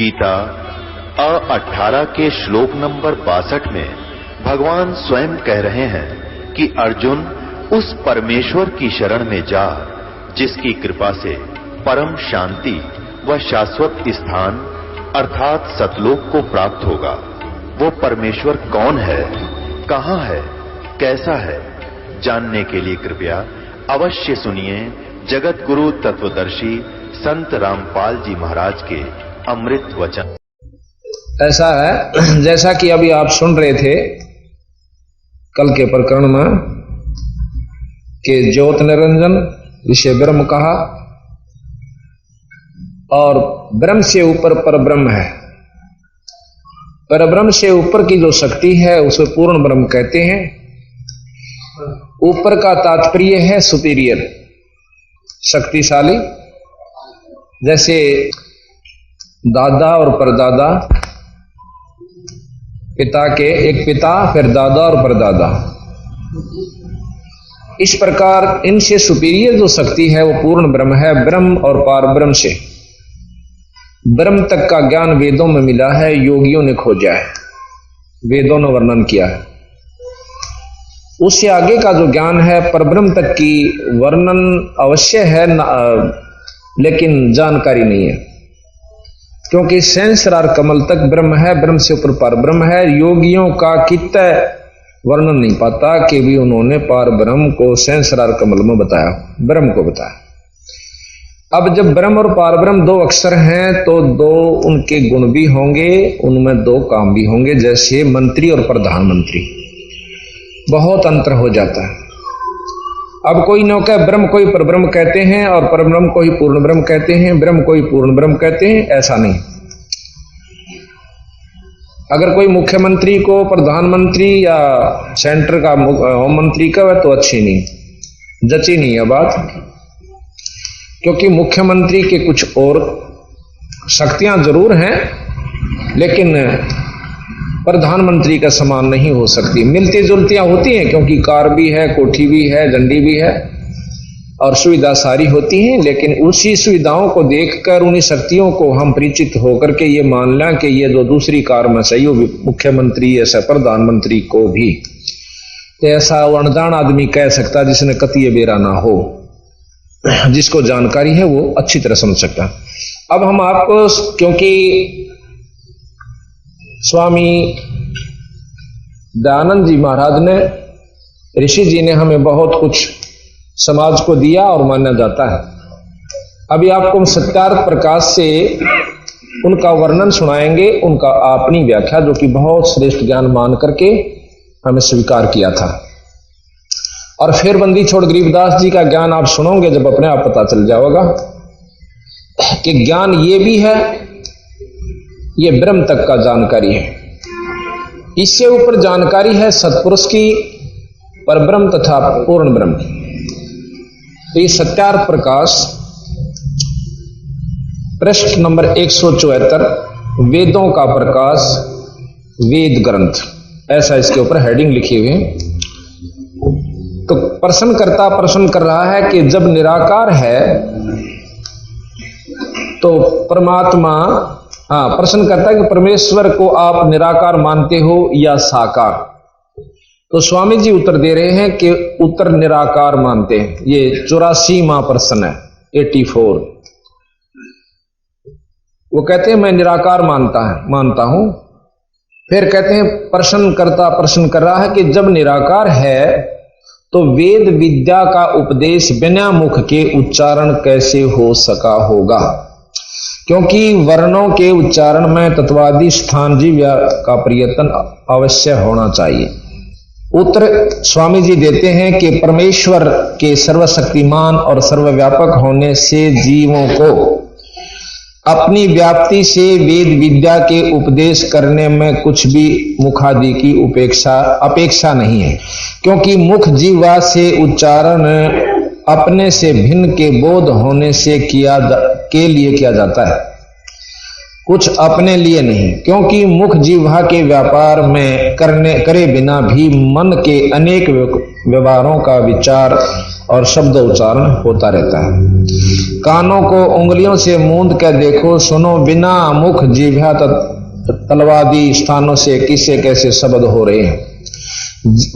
गीता 18 के श्लोक नंबर 62 में भगवान स्वयं कह रहे हैं कि अर्जुन उस परमेश्वर की शरण में जा जिसकी कृपा से परम शांति व शाश्वत स्थान अर्थात सतलोक को प्राप्त होगा। वो परमेश्वर कौन है, कहां है, कैसा है, जानने के लिए कृपया अवश्य सुनिए जगत गुरु तत्वदर्शी संत रामपाल जी महाराज के अमृत वचन। ऐसा है जैसा कि अभी आप सुन रहे थे कल के प्रकरण में कि ज्योत निरंजन विषय ब्रह्म कहा और ब्रह्म से ऊपर परब्रह्म है। परब्रह्म से ऊपर की जो शक्ति है उसे पूर्ण ब्रह्म कहते हैं। ऊपर का तात्पर्य है सुपीरियर, शक्तिशाली। जैसे दादा और परदादा, पिता के एक पिता फिर दादा और परदादा, इस प्रकार इनसे सुपीरियर जो शक्ति है वो पूर्ण ब्रह्म है। ब्रह्म और पार ब्रह्म से ब्रह्म तक का ज्ञान वेदों में मिला है, योगियों ने खोजा है, वेदों ने वर्णन किया है। उससे आगे का जो ज्ञान है परब्रह्म तक की वर्णन अवश्य है लेकिन जानकारी नहीं है, क्योंकि सहस्रार कमल तक ब्रह्म है, ब्रह्म से ऊपर पार ब्रह्म है। योगियों का कितना वर्णन नहीं पाता कि भी उन्होंने पार ब्रह्म को सहस्रार कमल में बताया, ब्रह्म को बताया। अब जब ब्रह्म और पार ब्रह्म दो अक्षर हैं तो दो उनके गुण भी होंगे, उनमें दो काम भी होंगे। जैसे मंत्री और प्रधानमंत्री, बहुत अंतर हो जाता है। अब कोई नौका ब्रह्म कोई परब्रह्म कहते हैं और परब्रह्म को ही पूर्ण ब्रह्म कहते हैं, ब्रह्म को ही पूर्ण ब्रह्म कहते हैं, ऐसा नहीं। अगर कोई मुख्यमंत्री को प्रधानमंत्री या सेंटर का होम मंत्री का तो अच्छी नहीं, जची नहीं है बात, क्योंकि मुख्यमंत्री के कुछ और शक्तियां जरूर हैं लेकिन प्रधानमंत्री का समान नहीं हो सकती। मिलती जुलतियां होती हैं क्योंकि कार भी है, कोठी भी है, झंडी भी है और सुविधा सारी होती हैं, लेकिन उसी सुविधाओं को देखकर उन्हीं शक्तियों को हम परिचित होकर के ये मान लें कि ये जो दूसरी कार में सही हो मुख्यमंत्री ऐसा प्रधानमंत्री को भी, तो ऐसा अनजान आदमी कह सकता जिसने कतिये बेरा ना हो, जिसको जानकारी है वो अच्छी तरह समझ सकता। अब हम आपको, क्योंकि स्वामी दयानंद जी महाराज ने, ऋषि जी ने हमें बहुत कुछ समाज को दिया और माना जाता है। अभी आपको हम सत्यार्थ प्रकाश से उनका वर्णन सुनाएंगे, उनका अपनी व्याख्या जो कि बहुत श्रेष्ठ ज्ञान मान करके हमें स्वीकार किया था। और फिर बंदी छोड़ गरीबदास जी का ज्ञान आप सुनोगे जब अपने आप पता चल जाएगा कि ज्ञान ये भी है, ये ब्रह्म तक का जानकारी है। इससे ऊपर जानकारी है सत्पुरुष की, परब्रह्म तथा पूर्ण ब्रह्म। तो ये सत्यार्थ प्रकाश पृष्ठ नंबर 174, वेदों का प्रकाश, वेद ग्रंथ, ऐसा इसके ऊपर हेडिंग लिखी हुई है। तो प्रश्नकर्ता प्रश्न कर रहा है कि जब निराकार है तो परमात्मा, प्रश्न करता है कि परमेश्वर को आप निराकार मानते हो या साकार? तो स्वामी जी उत्तर दे रहे हैं कि उत्तर निराकार मानते हैं। ये 84वां प्रश्न है, 84। वो कहते हैं मैं निराकार मानता हूं। फिर कहते हैं प्रश्नकर्ता प्रश्न कर रहा है कि जब निराकार है तो वेद विद्या का उपदेश बिना मुख के उच्चारण कैसे हो सका होगा, क्योंकि वर्णों के उच्चारण में तत्वादि स्थान जीव्या का प्रयत्न अवश्य होना चाहिए। उत्तर स्वामी जी देते हैं कि परमेश्वर के सर्वशक्तिमान और सर्वव्यापक होने से जीवों को अपनी व्याप्ति से वेद विद्या के उपदेश करने में कुछ भी मुखादि की अपेक्षा नहीं है, क्योंकि मुख जीवा से उच्चारण अपने से भिन्न के बोध होने से के लिए किया जाता है, कुछ अपने लिए नहीं। क्योंकि मुख जीवा के व्यापार में करे बिना भी मन के अनेक व्यवहारों का विचार और शब्द उच्चारण होता रहता है। कानों को उंगलियों से मूंद कर देखो, सुनो बिना मुख जिह्वा तलवादी स्थानों से किसे कैसे शब्द हो रहे हैं।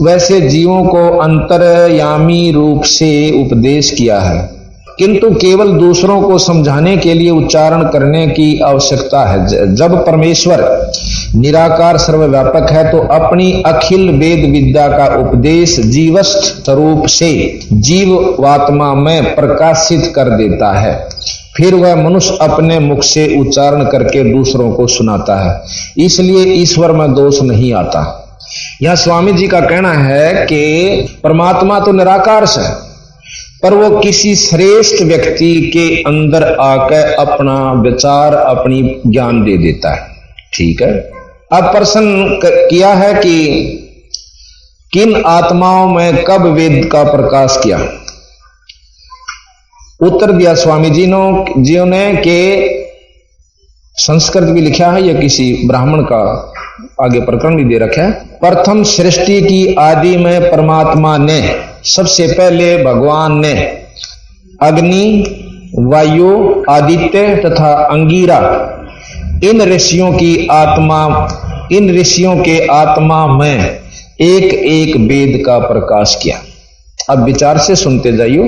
वैसे जीवों को अंतर्यामी रूप से उपदेश किया है, किंतु केवल दूसरों को समझाने के लिए उच्चारण करने की आवश्यकता है। जब परमेश्वर निराकार सर्वव्यापक है तो अपनी अखिल वेद विद्या का उपदेश जीवस्थ स्वरूप से जीवात्मा में प्रकाशित कर देता है, फिर वह मनुष्य अपने मुख से उच्चारण करके दूसरों को सुनाता है। इसलिए ईश्वर में दोष नहीं आता। यह स्वामी जी का कहना है कि परमात्मा तो निराकार है, पर वो किसी श्रेष्ठ व्यक्ति के अंदर आकर अपना विचार अपनी ज्ञान दे देता है। ठीक है, अब प्रश्न किया है कि किन आत्माओं में कब वेद का प्रकाश किया। उत्तर दिया स्वामी जी ने कि संस्कृत भी लिखा है, या किसी ब्राह्मण का आगे प्रकरण भी दे रखा है। प्रथम सृष्टि की आदि में परमात्मा ने सबसे पहले भगवान ने अग्नि, वायु, आदित्य तथा अंगिरा इन ऋषियों के आत्मा में एक एक वेद का प्रकाश किया। अब विचार से सुनते जाइए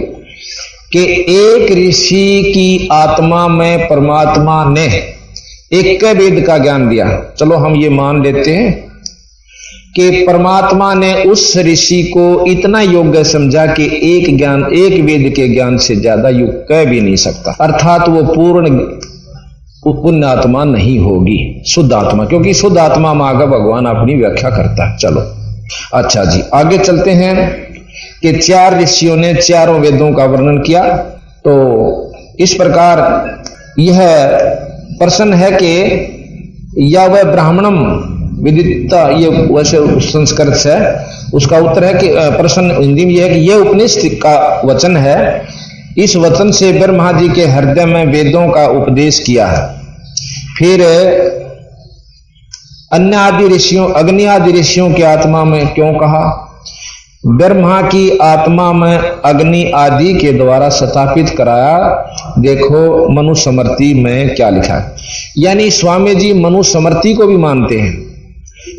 कि एक ऋषि की आत्मा में परमात्मा ने एक वेद का ज्ञान दिया। चलो हम ये मान लेते हैं कि परमात्मा ने उस ऋषि को इतना योग्य समझा कि एक वेद के ज्ञान से ज्यादा युग कह भी नहीं सकता, अर्थात वो पूर्ण पुण्य आत्मा नहीं होगी, शुद्ध आत्मा, क्योंकि शुद्ध आत्मा में आगे भगवान अपनी व्याख्या करता है। चलो अच्छा जी, आगे चलते हैं कि 4 ऋषियों ने चारों वेदों का वर्णन किया। तो इस प्रकार यह प्रश्न है कि या वह ब्राह्मणम विदिता, ये वैसे संस्कृत से उसका उत्तर है कि प्रश्न हिंदी में यह है कि यह उपनिषद का वचन है। इस वचन से ब्रह्मा जी के हृदय में वेदों का उपदेश किया है। फिर अन्य आदि ऋषियों, अग्नि आदि ऋषियों की आत्मा में क्यों कहा। ब्रह्मा की आत्मा में अग्नि आदि के द्वारा स्थापित कराया। देखो मनुस्मृति में क्या लिखा है, यानी स्वामी जी मनुस्मृति को भी मानते हैं।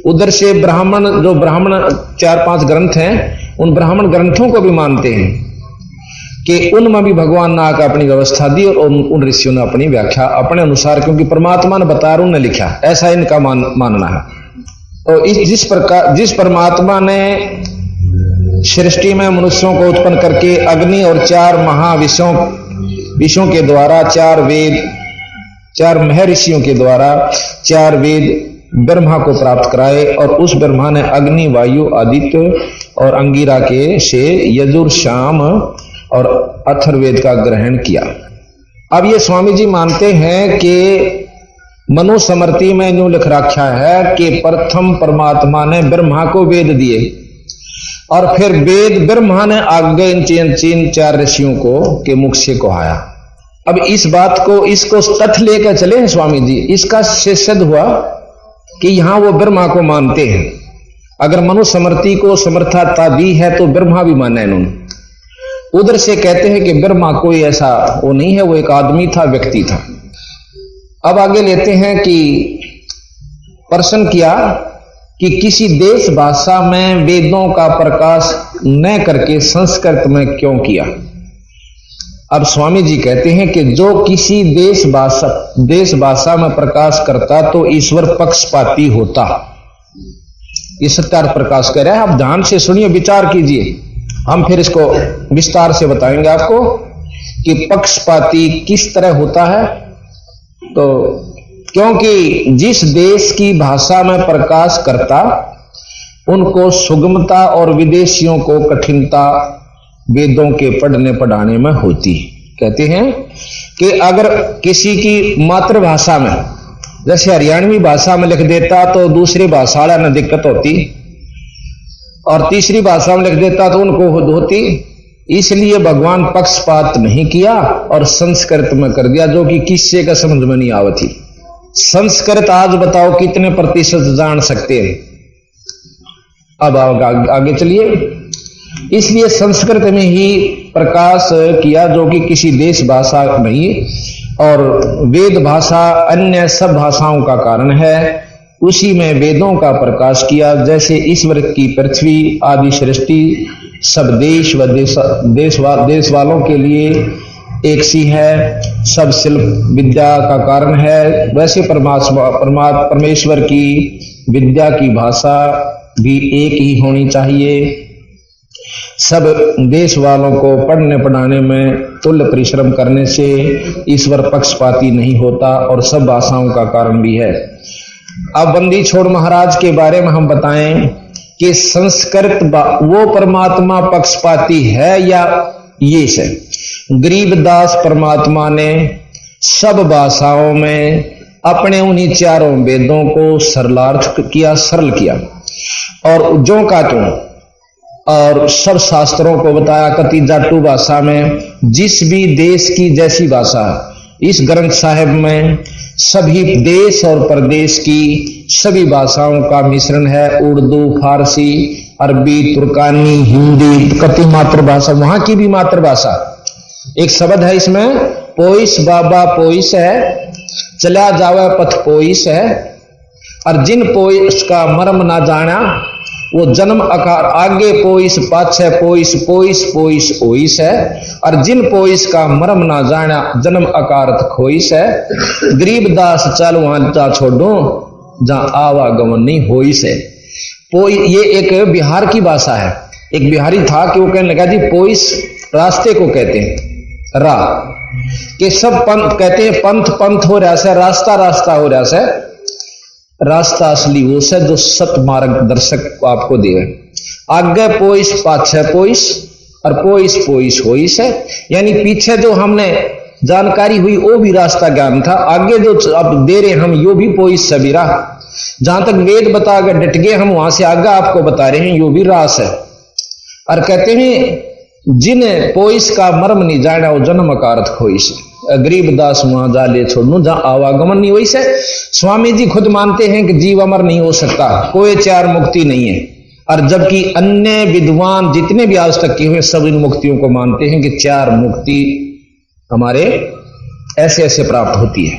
उधर से ब्राह्मण 4-5 ग्रंथ हैं, उन ब्राह्मण ग्रंथों को भी मानते हैं कि उनमें भी भगवान ने आकर अपनी व्यवस्था दी और उन ऋषियों ने अपनी व्याख्या अपने अनुसार, क्योंकि परमात्मा ने बताया उन्होंने लिखा, ऐसा इनका मानना है। तो जिस परमात्मा ने सृष्टि में मनुष्यों को उत्पन्न करके अग्नि और 4 महाविषयों के द्वारा 4 महर्षियों के द्वारा 4 वेद ब्रह्मा को प्राप्त कराए, और उस ब्रह्मा ने अग्नि, वायु, आदित्य और अंगिरा के से यजुर, शाम और अथर्ववेद का ग्रहण किया। अब ये स्वामी जी मानते हैं कि मनुस्मृति में यूं लिख रखा है कि प्रथम परमात्मा ने ब्रह्मा को वेद दिए और फिर वेद ब्रह्मा ने आगे इन 4 ऋषियों को के मुख से कहाया। अब इस बात को इसको तथ्य लेकर चले हैं स्वामी जी, इसका सिद्ध हुआ कि यहां वो ब्रह्मा को मानते हैं। अगर मनुस्मृति को समर्थता दी है तो ब्रह्मा भी माना इन्होंने। उधर से कहते हैं कि ब्रह्मा कोई ऐसा वो नहीं है, वो एक आदमी था, व्यक्ति था। अब आगे लेते हैं कि प्रश्न किया कि किसी देश भाषा में वेदों का प्रकाश न करके संस्कृत में क्यों किया। अब स्वामी जी कहते हैं कि जो किसी देश भाषा में प्रकाश करता तो ईश्वर पक्षपाती होता। ये सत्यार्थ प्रकाश कर रहा है। आप ध्यान से सुनिए, विचार कीजिए, हम फिर इसको विस्तार से बताएंगे आपको कि पक्षपाती किस तरह होता है। तो क्योंकि जिस देश की भाषा में प्रकाश करता उनको सुगमता और विदेशियों को कठिनता वेदों के पढ़ने पढ़ाने में होती। कहते हैं कि अगर किसी की मातृभाषा में, जैसे हरियाणवी भाषा में लिख देता तो दूसरी भाषा वाला में दिक्कत होती, और तीसरी भाषा में लिख देता तो उनको होती। इसलिए भगवान पक्षपात नहीं किया और संस्कृत में कर दिया, जो कि किससे का समझ में नहीं आवती। संस्कृत आज बताओ कितने प्रतिशत जान सकते हैं। अब आगे चलिए। इसलिए संस्कृत में ही प्रकाश किया जो कि किसी देश भाषा नहीं, और वेद भाषा अन्य सब भाषाओं का कारण है, उसी में वेदों का प्रकाश किया। जैसे ईश्वर की पृथ्वी आदि सृष्टि सब देश व देश वालों के लिए एक सी है, सब शिल्प विद्या का कारण है, वैसे परमेश्वर की विद्या की भाषा भी एक ही होनी चाहिए। सब देश वालों को पढ़ने पढ़ाने में तुल्य परिश्रम करने से ईश्वर पक्षपाती नहीं होता और सब भाषाओं का कारण भी है। अब बंदी छोड़ महाराज के बारे में हम बताएं कि संस्कृत वो परमात्मा पक्षपाती है या ये से? गरीबदास परमात्मा ने सब भाषाओं में अपने उन्हीं चारों वेदों को सरलार्थ किया, सरल किया, और जो का त्यों, और सब शास्त्रों को बताया कति जाटू भाषा में, जिस भी देश की जैसी भाषा। इस ग्रंथ साहिब में सभी देश और प्रदेश की सभी भाषाओं का मिश्रण है। उर्दू, फारसी, अरबी, तुर्कानी, हिंदी, कति मातृभाषा, वहां की भी मातृभाषा। एक शब्द है इसमें, पोइस बाबा पोइस है, चला जावे पथ पोइस है, और जिन पोइस का मर्म ना जाना वो जन्म आकार आगे पोइस पाछे पोइस, पोइस पोइस ओइस है, और जिन पोइस का मर्म ना जाना जन्म आकारत खोइस है। गरीबदास चल वहां जा छोड़ो जहां आवागमन नहीं होइस है। ये एक बिहार की भाषा है। एक बिहारी था कि वो कहने लगा जी पोइस रास्ते को कहते हैं, राह के सब पंथ कहते हैं, पंथ पंथ हो रहा है, रास्ता रास्ता हो रहा है। रास्ता असली वो से जो सत मार्गदर्शक आपको देवे। आगे पोइस पाछे पोइस, और पोइस पोइस होइस है, यानी पीछे जो हमने जानकारी हुई वो भी रास्ता ज्ञान था, आगे जो अब दे रहे हम यो भी पोइस सभी राह। जहां तक वेद बता गए डट गए हम, वहां से आगे आपको बता रहे हैं यो भी रास है। और कहते हैं जिन पोइस का मर्म नहीं जाना वो जन्म अकारत खोइस है। गरीबदास वहां जा ले छोड़ू जहां आवागमन नहीं हुई से। स्वामी जी खुद मानते हैं कि जीव अमर नहीं हो सकता, कोई चार मुक्ति नहीं है, और जबकि अन्य विद्वान जितने भी आज तक किए हुए सब इन मुक्तियों को मानते हैं कि चार मुक्ति हमारे ऐसे ऐसे प्राप्त होती है।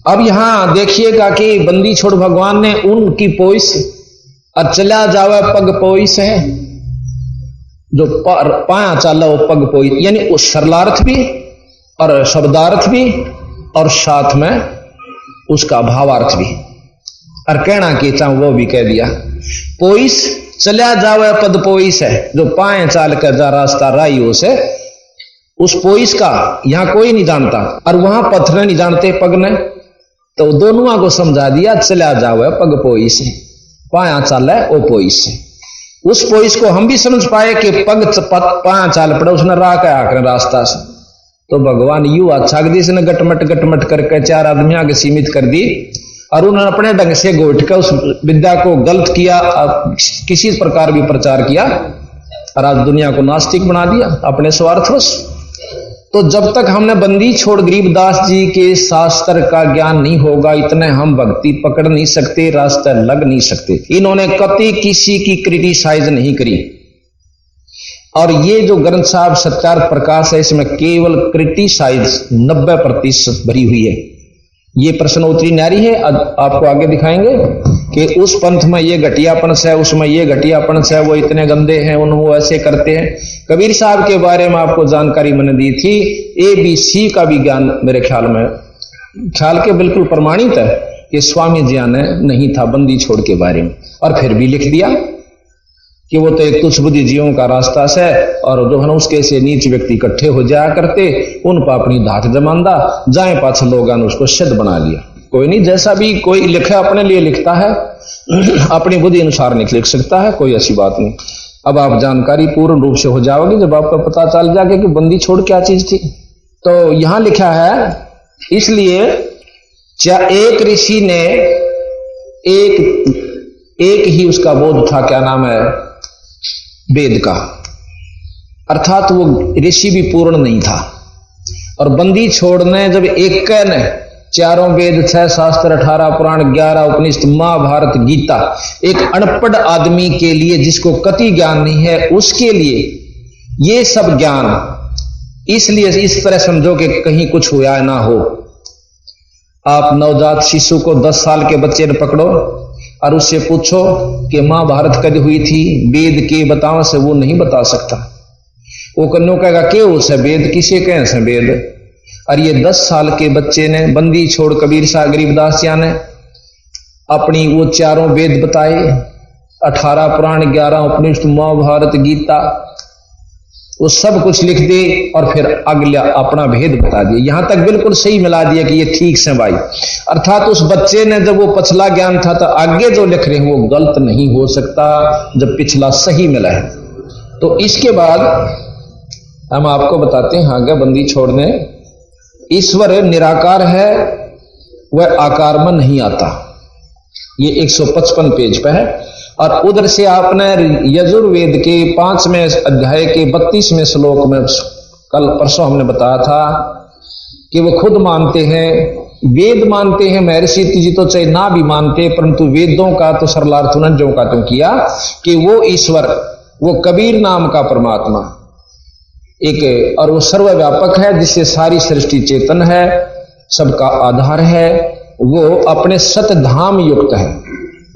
अब यहां देखिएगा कि बंदी छोड़ भगवान ने उनकी पोइस और चला जावे पग पोइस है, जो पाया चाला वो पग पोइस, यानी उस सरलार्थ भी और शब्दार्थ भी और साथ में उसका भावार्थ भी, और कहना के चाह वो भी कह दिया। पोइस चला जावे पद पोइस है, जो पाए चाल कर जा रास्ता राई हो से, उस पोइस का यहां कोई नहीं जानता, और वहां पत्थर नहीं जानते पग ने, तो दोनों को समझा दिया चला जावे पग पोइस है, पाया चाल है वो पोइस है। उस पोइस को हम भी समझ पाए कि पग पाया चाल पड़े, उसने राह का आकर रास्ता से। तो भगवान यू अच्छा ने गटमट करके चार आदमियों के सीमित कर दी, और उन्होंने अपने ढंग से गोट कर उस विद्या को गलत किया, किसी प्रकार भी प्रचार किया, और आज दुनिया को नास्तिक बना दिया अपने स्वार्थवश। तो जब तक हमने बंदी छोड़ गरीबदास जी के शास्त्र का ज्ञान नहीं होगा, इतने हम भक्ति पकड़ नहीं सकते, रास्ते लग नहीं सकते। इन्होंने कभी किसी की क्रिटिसाइज नहीं करी, और ये जो ग्रंथ साहब सत्यार्थ प्रकाश है इसमें केवल क्रिटिसाइज 90% भरी हुई है। ये प्रश्नोत्तरी न्यारी है, आपको आगे दिखाएंगे कि उस पंथ में ये घटियापन से, उसमें ये घटियापन से, वो इतने गंदे हैं, वो ऐसे करते हैं। कबीर साहब के बारे में आपको जानकारी मैंने दी थी, ABC का भी ज्ञान मेरे ख्याल के बिल्कुल प्रमाणित है कि स्वामी जी ने नहीं था बंदी छोड़ के बारे में, और फिर भी लिख दिया कि वो तो एक तुच्छ बुद्धि जीवों का रास्ता से, और जो है ना उसके से नीच व्यक्ति इकट्ठे हो जाया करते, उन पर अपनी धाक जमांदा जाए पाछ लोगों ने उसको सिद्ध बना लिया। कोई नहीं, जैसा भी कोई लिखे अपने लिए लिखता है, अपनी बुद्धि अनुसार नहीं लिख सकता है, कोई ऐसी बात नहीं। अब आप जानकारी पूर्ण रूप से हो जाओगे जब आपको पता चल जाएगा कि बंदी छोड़ क्या चीज थी। तो यहां लिखा है, इसलिए एक ऋषि ने एक ही उसका बोध था, क्या नाम है, वेद का, अर्थात वो ऋषि भी पूर्ण नहीं था। और बंदी छोड़ने जब एक ने चारों वेद, 6 शास्त्र, 18 पुराण, 11 उपनिषद, महाभारत, गीता, एक अनपढ़ आदमी के लिए जिसको कति ज्ञान नहीं है, उसके लिए ये सब ज्ञान इसलिए इस तरह समझो कि कहीं कुछ हुआ ना हो। आप नवजात शिशु को 10 साल के बच्चे ने पकड़ो और उससे पूछो कि महाभारत कब हुई थी, वेद के बताओ से, वो नहीं बता सकता। वो कन्नो कहेगा के उसे वेद किसे कहें से वेद। और ये 10 साल के बच्चे ने बंदी छोड़ कबीर साहब गरीबदास जी ने अपनी वो चारों वेद बताए, 18 पुराण, 11 उपनिषद, महाभारत, गीता, वो सब कुछ लिख दे और फिर अगला अपना भेद बता दिया। यहां तक बिल्कुल सही मिला दिया कि ये ठीक से भाई। अर्थात उस बच्चे ने जब वो पिछला ज्ञान था तो आगे जो लिख रहे हैं वो गलत नहीं हो सकता जब पिछला सही मिला है। तो इसके बाद हम आपको बताते हैं आगे बंदी छोड़ने, ईश्वर निराकार है, वह आकार में नहीं आता। ये 155 पेज पे है। और उधर से आपने यजुर्वेद के 5वें अध्याय के 32वें श्लोक में कल परसों हमने बताया था कि वो खुद मानते हैं, वेद मानते हैं। महर्षि जी तो चाहे ना भी मानते, परंतु वेदों का तो सरलार्थ उन्होंने जो का तुम किया कि वो ईश्वर, वो कबीर नाम का परमात्मा एक, और वो सर्वव्यापक है, जिससे सारी सृष्टि चेतन है, सबका आधार है। वो अपने सत धाम युक्त है।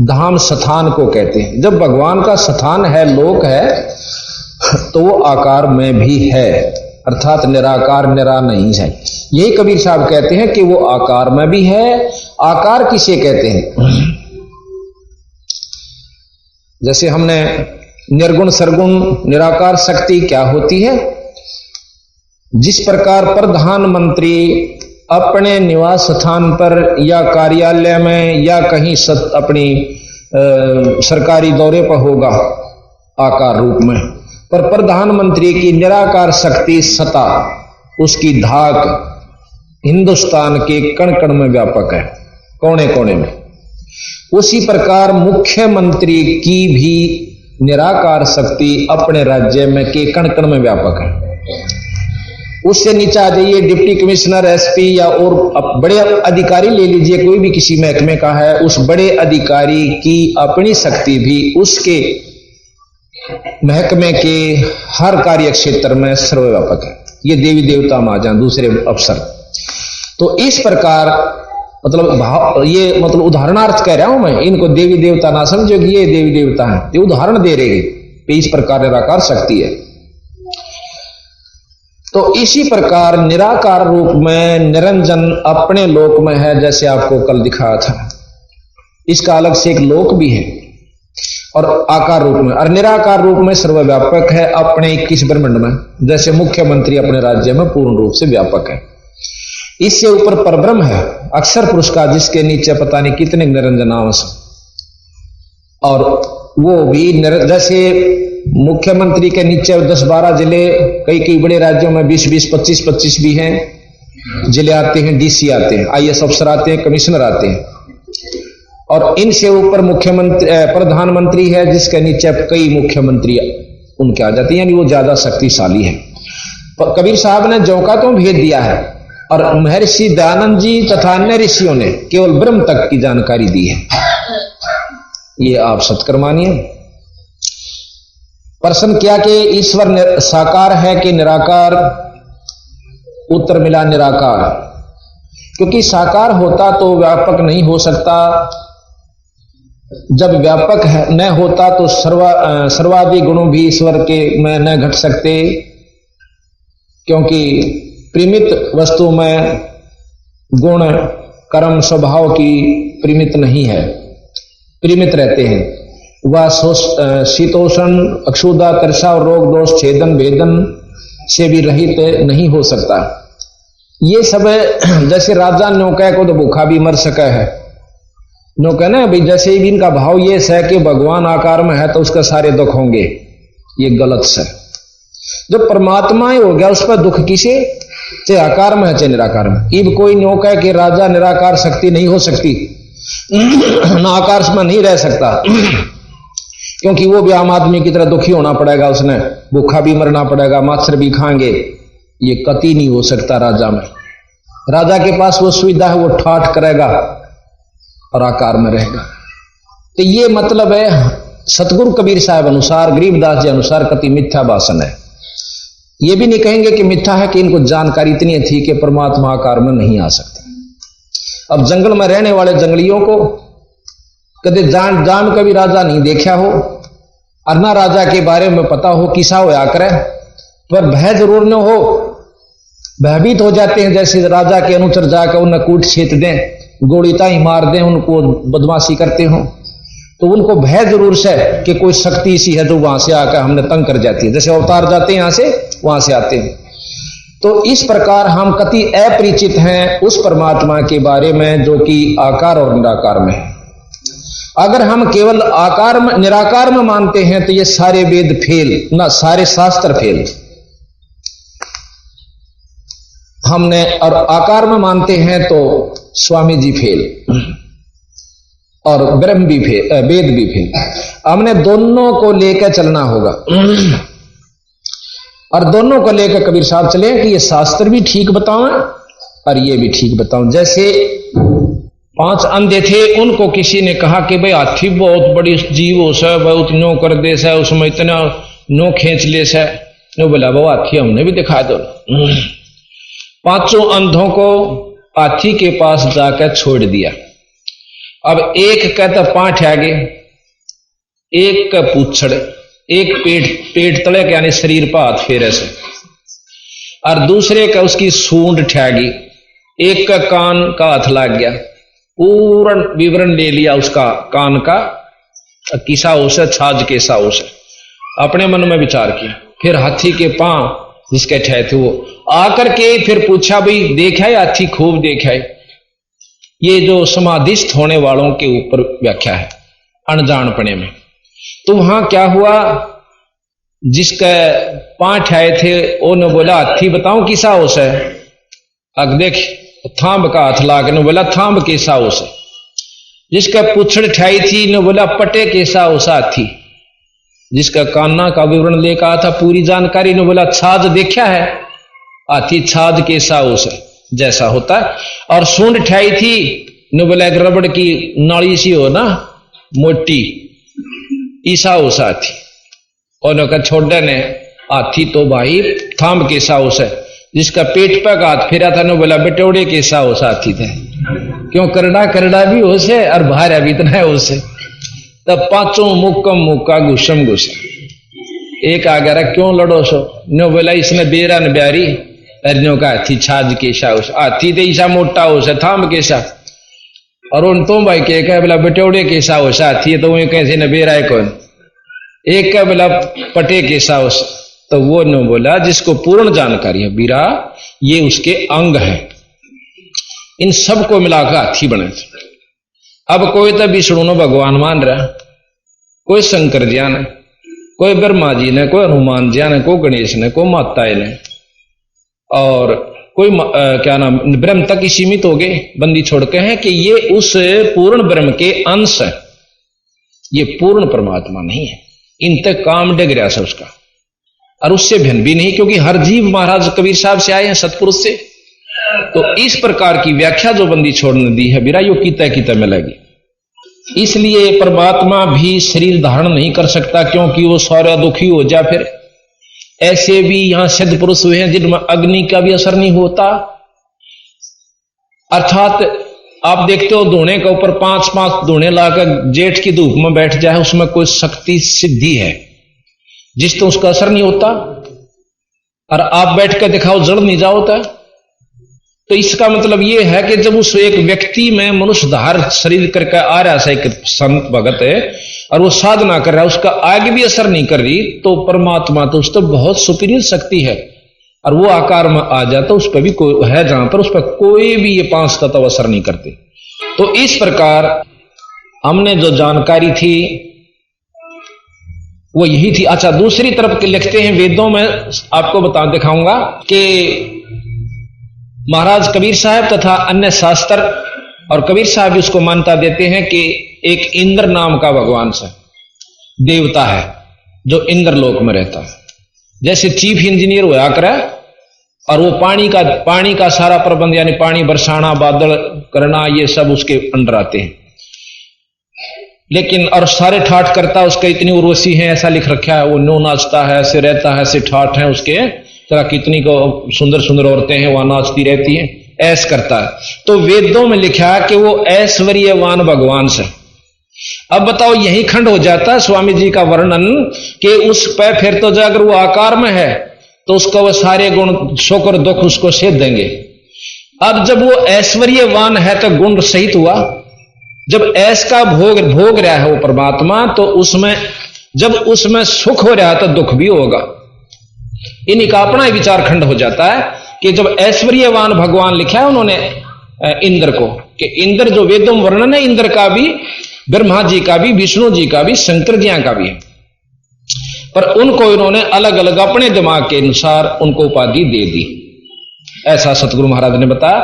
धाम स्थान को कहते हैं। जब भगवान का स्थान है, लोक है, तो वो आकार में भी है, अर्थात निराकार निरा नहीं है। यही कबीर साहब कहते हैं कि वो आकार में भी है। आकार किसे कहते हैं? जैसे हमने निर्गुण सरगुण निराकार शक्ति क्या होती है, जिस प्रकार प्रधानमंत्री अपने निवास स्थान पर या कार्यालय में या कहीं अपनी सरकारी दौरे पर होगा आकार रूप में, पर प्रधानमंत्री की निराकार शक्ति सत्ता, उसकी धाक हिंदुस्तान के कण कण में व्यापक है, कोने कोने में। उसी प्रकार मुख्यमंत्री की भी निराकार शक्ति अपने राज्य में के कण कण में व्यापक है। उससे नीचे आ जाइए, डिप्टी कमिश्नर, एसपी या और बड़े अधिकारी ले लीजिए, कोई भी किसी महकमे का है, उस बड़े अधिकारी की अपनी शक्ति भी उसके महकमे के हर कार्य क्षेत्र में सर्वव्यापक है। ये देवी देवता में आ जाए, दूसरे अफसर। तो इस प्रकार मतलब ये मतलब उदाहरणार्थ कह रहा हूं मैं, इनको देवी देवता ना समझो कि ये देवी देवता है, ये उदाहरण दे रहे हैं। इस प्रकार निराकार शक्ति है। तो इसी प्रकार निराकार रूप में निरंजन अपने लोक में है, जैसे आपको कल दिखाया था। इसका अलग से एक लोक भी है और आकार रूप में, और निराकार रूप में सर्वव्यापक है अपने 21 ब्रह्मांड में, जैसे मुख्यमंत्री अपने राज्य में पूर्ण रूप से व्यापक है। इससे ऊपर परब्रह्म है, अक्षर पुरुष का, जिसके नीचे पता नहीं कितने निरंजनांश, और वो भी जैसे मुख्यमंत्री के नीचे 10-12 जिले, कई बड़े राज्यों में 20-20, 25-25 भी हैं जिले आते हैं, डीसी आते हैं, आईएएस अफसर आते हैं, कमिश्नर आते हैं। और इनसे ऊपर मुख्यमंत्री प्रधानमंत्री है, जिसके नीचे कई मुख्यमंत्री उनके आ जाते हैं, यानी वो ज्यादा शक्तिशाली है। कबीर साहब ने जो का तो भेद दिया है, और महर्षि दयानंद जी तथा अन्य ऋषियों ने केवल ब्रह्म तक की जानकारी दी है। ये आप सत्कर मानिए। प्रश्न क्या कि ईश्वर साकार है कि निराकार? उत्तर मिला निराकार, क्योंकि साकार होता तो व्यापक नहीं हो सकता। जब व्यापक है न होता तो सर्वादि गुणों भी ईश्वर के में न घट सकते, क्योंकि परिमित वस्तु में गुण कर्म स्वभाव की परिमित नहीं है, परिमित रहते हैं। वह शीतोषण, अक्षुधा, तृषा और रोग दोष, छेदन भेदन से भी रहित नहीं हो सकता। ये सब जैसे राजा नौका को तो भूखा भी मर सका है, नौका ना भाई, जैसे ही इनका भाव ये है कि भगवान आकार में है तो उसके सारे दुख होंगे, ये गलत है। जब परमात्मा ही हो गया उस पर दुख किसे, चाहे आकार में है चाहे निराकार में। इब कोई नौका कि राजा निराकार शक्ति नहीं हो सकती, ना आकार में नहीं रह सकता, क्योंकि वो भी आम आदमी की तरह दुखी होना पड़ेगा, उसने भूखा भी मरना पड़ेगा, मच्छर भी खाएंगे। ये कति नहीं हो सकता राजा में। राजा के पास वो सुविधा है, वो ठाठ करेगा और आकार में रहेगा। तो ये मतलब है सतगुरु कबीर साहब अनुसार, गरीबदास जी अनुसार कति मिथ्या भाषण है। ये भी नहीं कहेंगे कि मिथ्या है कि इनको जानकारी इतनी थी कि परमात्मा आकार में नहीं आ सकते। अब जंगल में रहने वाले जंगलियों को कदे जान कभी राजा नहीं देखा हो और ना राजा के बारे में पता हो किसा होया करे, पर भय जरूर न हो, भयभीत हो जाते हैं। जैसे राजा के अनुचर जाकर उन्हें कूट छेत दें, गोली ताई मार दें, उनको बदमाशी करते हो, तो उनको भय जरूर से कि कोई शक्ति सी है जो वहां से आकर हमने तंग कर जाती है, जैसे अवतार जाते हैं यहां से वहां से आते हैं। तो इस प्रकार हम कति अपरिचित हैं उस परमात्मा के बारे में जो कि आकार और निराकार में है। अगर हम केवल आकार में निराकार में मानते हैं तो ये सारे वेद फेल, ना सारे शास्त्र फेल। हमने और आकार में मानते हैं तो स्वामी जी फेल और ब्रह्म भी फेल, वेद भी फेल। हमने दोनों को लेकर चलना होगा और दोनों को लेकर कबीर साहब चले कि ये शास्त्र भी ठीक बताओ और ये भी ठीक बताओ। जैसे 5 अंधे थे, उनको किसी ने कहा कि भाई हाथी बहुत बड़ी जीव हो सा, बहुत नो कर दे सा, उसमें इतना नो खींच ले सा। नो बोला वो हाथी हमने भी दिखा दो। 5 अंधों को हाथी के पास जाकर छोड़ दिया। अब एक कहता पांठ आगे, एक का पूछड़, एक पेट तले के यानी शरीर पर हाथ फेरे से, और दूसरे का उसकी सूंड ठहगी, एक का कान का हाथ लग गया। पूर्ण विवरण ले लिया उसका कान का, किसा हो से छाज कैसा हो से, अपने मन में विचार किया। फिर हाथी के पांव जिसके ठहरे थे वो आकर के फिर पूछा भाई देखा है हाथी? खूब देखा है। ये जो समाधिस्थ होने वालों के ऊपर व्याख्या है अनजानपने में। तो वहां क्या हुआ, जिसका पांच आए थे उन्होंने बोला हाथी बताओ किसा हो से? अग देख थांब का हाथ लाके बोला थांब कैसा हो से। जिसका पुछड़ ठाई थी ने बोला पटे कैसा हो सा हाथी। जिसका कान्ना का विवरण लेकर आया था पूरी जानकारी ने बोला छाज देखा है हाथी, छाज कैसा हो से जैसा होता है। और सूंड ठाई थी ने बोला एक रबड़ की नाली सी हो ना मोटी, ईसा हो सा हाथी। और छोड़ने ने हाथी तो भाई थांब कैसा हो से। जिसका पेट पर हाथ फेरा था ने बोला बेटोड़े कैसा हो सा हाथी थे, क्यों करड़ा भी हो से और भारा भी इतना है उसे। तब पांचों मुक्कम मुक्का घुसम घुस एक आ गया क्यों लड़ो सो नो बोला इसने बेरा न ब्यारी अरनो का हाथी छाज कैसा हो हाथी तो ईसा मोटा हो से थाम कैसा। और उन तो भाई के कह बोला बेटोड़े कैसा हो सा हाथी तो वही कैसे न बेरा है कौन। एक का बोला पटे कैसा हो तो वो न बोला जिसको पूर्ण जानकारी है बीरा ये उसके अंग है। इन सबको मिलाकर हाथी बने। अब कोई तो विष्णु ने भगवान मान रहा, कोई शंकर जी ने, कोई ब्रह्मा जी ने, कोई हनुमान जी ने, कोई गणेश ने, कोई माता ने, और कोई क्या नाम ब्रह्म तक ही सीमित हो गए बंदी छोड़ के हैं कि ये उस पूर्ण ब्रह्म के अंश है, ये पूर्ण परमात्मा नहीं है। इन तक काम डग रहा है उसका और उससे भिन्न भी नहीं, क्योंकि हर जीव महाराज कबीर साहब से आए हैं सतपुरुष से। तो इस प्रकार की व्याख्या जो बंदी छोड़ने दी है बिरा यो कीता मिलेगी। इसलिए परमात्मा भी शरीर धारण नहीं कर सकता क्योंकि वो सारा दुखी हो जाए। फिर ऐसे भी यहां सिद्ध पुरुष हुए हैं जिनमें अग्नि का भी असर नहीं होता। अर्थात आप देखते हो धोने के ऊपर 5-5 धोने लाकर जेठ की धूप में बैठ जाए उसमें कोई शक्ति सिद्धि है जिस तो उसका असर नहीं होता। और आप बैठ कर दिखाओ जड़ नहीं जाओता। तो इसका मतलब यह है कि जब उस एक व्यक्ति में मनुष्य धार शरीर करके आ रहा है एक संत भगत है और वो साधना कर रहा है उसका आगे भी असर नहीं कर रही तो परमात्मा तो उस तो बहुत सुपीरियर शक्ति है और वो आकार में आ जाता उस पर भी कोई है जहां पर उस पर कोई भी ये 5 तत्व असर नहीं करते। तो इस प्रकार हमने जो जानकारी थी वो यही थी। अच्छा दूसरी तरफ के लिखते हैं वेदों में आपको बता दिखाऊंगा कि महाराज कबीर साहब तथा अन्य शास्त्र और कबीर साहब भी उसको मान्यता देते हैं कि एक इंद्र नाम का भगवान से देवता है जो इंद्र लोक में रहता है। जैसे चीफ इंजीनियर होया करे और वो पानी का सारा प्रबंध यानी पानी बरसाना बादल करना ये सब उसके अंडर आते हैं। लेकिन और सारे ठाठ करता उसके इतनी उर्वशी है ऐसा लिख रखा है। वो नो नाचता है ऐसे रहता है ऐसे ठाठ है उसके तरह कितनी को सुंदर सुंदर औरतें हैं वहां नाचती रहती हैं, ऐश करता है। तो वेदों में लिखा कि वो ऐश्वर्यवान भगवान से। अब बताओ यही खंड हो जाता है स्वामी जी का वर्णन कि उस पे फिर तो अगर वो आकार में है तो उसका वो सारे गुण सुख और दुख उसको सेध देंगे। अब जब वो ऐश्वर्यवान है तो गुण सहित हुआ, जब ऐश का भोग रहा है वो परमात्मा, तो उसमें जब उसमें सुख हो रहा है तो दुख भी होगा। इन्हीं का अपना ही विचार खंड हो जाता है कि जब ऐश्वर्यवान भगवान लिखा है उन्होंने इंद्र को, कि इंद्र जो वेदों में वर्णन है इंद्र का भी, ब्रह्मा जी का भी, विष्णु जी का भी, शंकर जी का भी है, पर उनको इन्होंने अलग अलग अपने दिमाग के अनुसार उनको उपाधि दे दी, ऐसा सतगुरु महाराज ने बताया।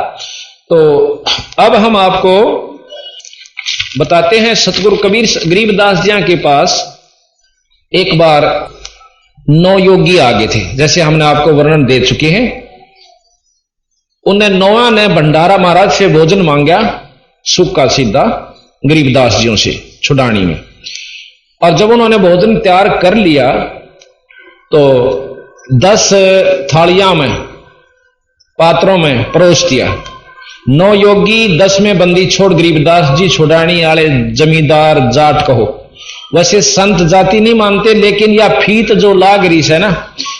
तो अब हम आपको बताते हैं सतगुरु कबीर गरीबदास जी के पास एक बार 9 योगी आ गए थे, जैसे हमने आपको वर्णन दे चुके हैं। उन्हें 9 ने भंडारा महाराज से भोजन मांगा, सूखा सीधा गरीबदास जियों से छुड़ानी में। और जब उन्होंने भोजन तैयार कर लिया तो 10 थालियां में, पात्रों में परोस दिया। 9 योगी 10 में बंदी छोड़ गरीबदास जी छुड़ानी वाले जमींदार जाट कहो, वैसे संत जाति नहीं मानते, लेकिन या फीत जो लाग रही है ना,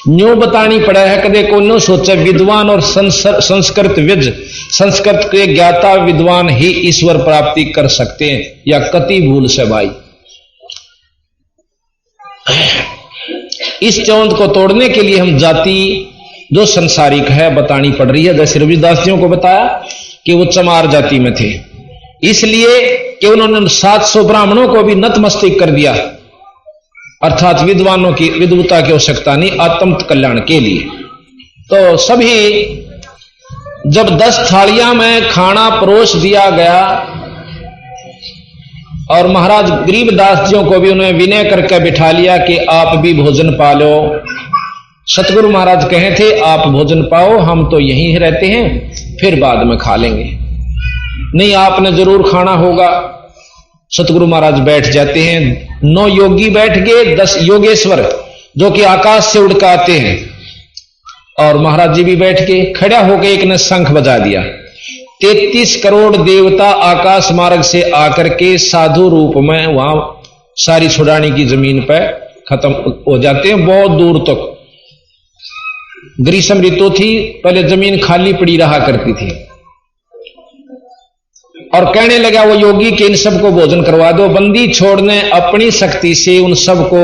न्यू बतानी पड़ा है। कदे को नो सोचे विद्वान और संस्कृत विज, संस्कृत के ज्ञाता विद्वान ही ईश्वर प्राप्ति कर सकते हैं, या कति भूल से भाई। इस चौंध को तोड़ने के लिए हम जाति जो संसारिक है बतानी पड़ रही है। जैसे रविदास जी को बताया कि वो चमार जाति में थे, इसलिए कि उन्होंने 700 ब्राह्मणों को भी नतमस्तक कर दिया, अर्थात विद्वानों की विद्वता की आवश्यकता नहीं, आत्म कल्याण के लिए। तो सभी जब 10 थालियां में खाना परोस दिया गया और महाराज गरीबदास जियों को भी उन्होंने विनय करके बिठा लिया कि आप भी भोजन पा लो। सतगुरु महाराज कहे थे आप भोजन पाओ, हम तो यहीं रहते हैं, फिर बाद में खा लेंगे, नहीं आपने जरूर खाना होगा। सतगुरु महाराज बैठ जाते हैं। 9 योगी बैठ गए, 10 योगेश्वर जो कि आकाश से उड़ के आते हैं, और महाराज जी भी बैठ के खड़ा होकर एक ने शंख बजा दिया। 33 करोड़ देवता आकाश मार्ग से आकर के साधु रूप में वहां सारी छुड़ानी की जमीन पर खत्म हो जाते हैं। बहुत दूर तक ग्रीष्म ऋतु थी, पहले जमीन खाली पड़ी रहा करती थी, और कहने लगा वो योगी कि इन सबको भोजन करवा दो। बंदी छोड़ने अपनी शक्ति से उन सबको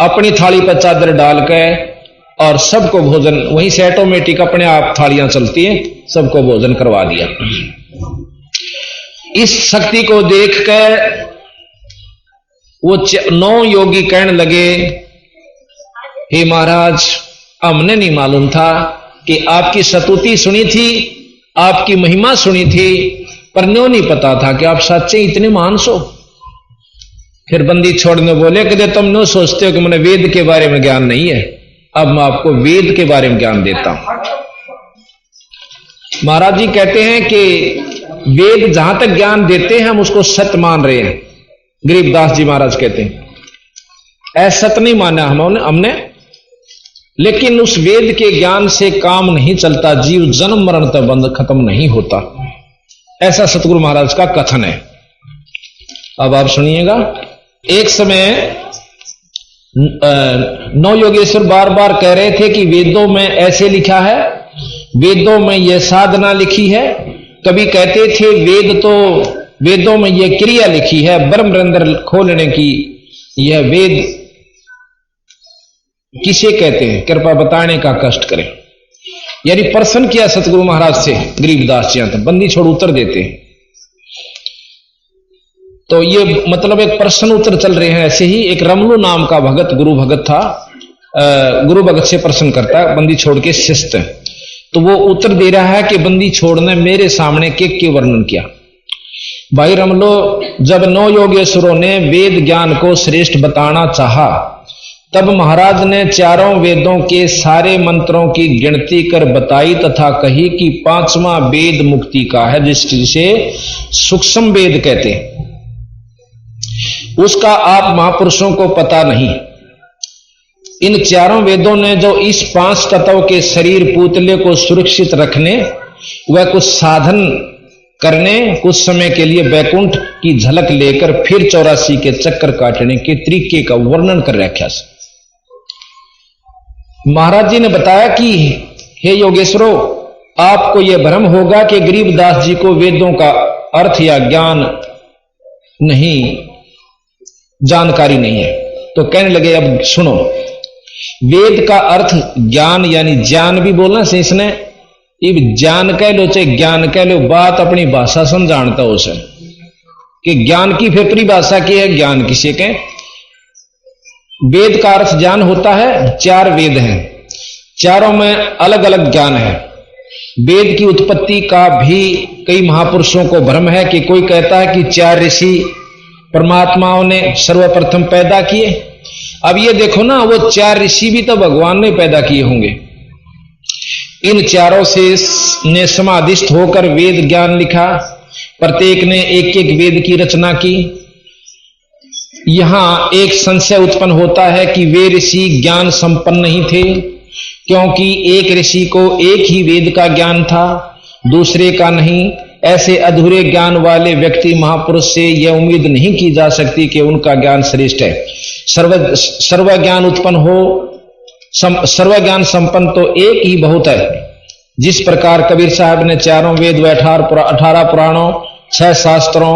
अपनी थाली पर चादर डालकर और सबको भोजन, वहीं से ऑटोमेटिक अपने आप थालियां चलती हैं, सबको भोजन करवा दिया। इस शक्ति को देखकर वो 9 योगी कहने लगे, हे महाराज, हमने नहीं मालूम था कि आपकी स्तुति सुनी थी, आपकी महिमा सुनी थी, पर न्यों नहीं पता था कि आप सच्चे इतने महान सो। फिर बंदी छोड़ने बोले कि तुम न्यों सोचते हो कि मैंने वेद के बारे में ज्ञान नहीं है, अब मैं आपको वेद के बारे में ज्ञान देता हूं। महाराज जी कहते हैं कि वेद जहां तक ज्ञान देते हैं हम उसको सत्य मान रहे हैं। गरीबदास जी महाराज कहते हैं असत्य नहीं माना हमने, लेकिन उस वेद के ज्ञान से काम नहीं चलता, जीव जन्म मरण तक बंध खत्म नहीं होता, ऐसा सतगुरु महाराज का कथन है। अब आप सुनिएगा। एक समय 9 योगेश्वर बार बार कह रहे थे कि वेदों में ऐसे लिखा है, वेदों में यह साधना लिखी है। कभी कहते थे वेदों में यह क्रिया लिखी है, ब्रह्म रंध्र खोलने की। यह वेद किसे कहते हैं, कृपा बताने का कष्ट करें। यानी प्रश्न किया सतगुरु महाराज से गरीबदास जी, बंदी छोड़ उत्तर देते हैं। तो ये मतलब एक प्रश्न उत्तर चल रहे हैं। ऐसे ही एक रमलू नाम का भगत, गुरु भगत था, गुरु भगत से प्रश्न करता है, बंदी छोड़ के शिष्ट है। तो वो उत्तर दे रहा है कि बंदी छोड़ ने मेरे सामने के वर्णन किया। भाई रमलो, जब 9 योगेश्वरों ने वेद ज्ञान को श्रेष्ठ बताना चाहा, तब महाराज ने चारों वेदों के सारे मंत्रों की गिनती कर बताई तथा कही कि 5वां वेद मुक्ति का है, जिसे सूक्ष्म वेद कहते हैं। उसका आप महापुरुषों को पता नहीं, इन चारों वेदों ने जो इस 5 तत्व के शरीर पुतले को सुरक्षित रखने व कुछ साधन करने, कुछ समय के लिए वैकुंठ की झलक लेकर फिर 84 के चक्कर काटने के तरीके का वर्णन कर रखा। महाराज जी ने बताया कि हे योगेश्वरो, आपको यह भ्रम होगा कि गरीबदास जी को वेदों का अर्थ या ज्ञान नहीं, जानकारी नहीं है। तो कहने लगे अब सुनो, वेद का अर्थ ज्ञान यानी ज्ञान भी बोलना से इसने, अब ज्ञान कह लो चाहे ज्ञान कह लो, बात अपनी भाषा समझाता हो सर कि ज्ञान की फिर परिभाषा की है, ज्ञान किसे कहें। वेद का अर्थ ज्ञान होता है। 4 वेद हैं, चारों में अलग अलग ज्ञान है। वेद की उत्पत्ति का भी कई महापुरुषों को भ्रम है कि कोई कहता है कि 4 ऋषि परमात्माओं ने सर्वप्रथम पैदा किए। अब ये देखो ना, वो 4 ऋषि भी तो भगवान ने पैदा किए होंगे। इन चारों से ने समाधिस्थ होकर वेद ज्ञान लिखा, प्रत्येक ने एक एक वेद की रचना की। यहां एक संशय उत्पन्न होता है कि वे ऋषि ज्ञान संपन्न नहीं थे, क्योंकि एक ऋषि को एक ही वेद का ज्ञान था, दूसरे का नहीं। ऐसे अधूरे ज्ञान वाले व्यक्ति महापुरुष से यह उम्मीद नहीं की जा सकती कि उनका ज्ञान श्रेष्ठ है। सर्व ज्ञान उत्पन्न हो, सर्व ज्ञान संपन्न तो एक ही बहुत है। जिस प्रकार कबीर साहब ने चारों वेद व 18 पुराणों, 6 शास्त्रों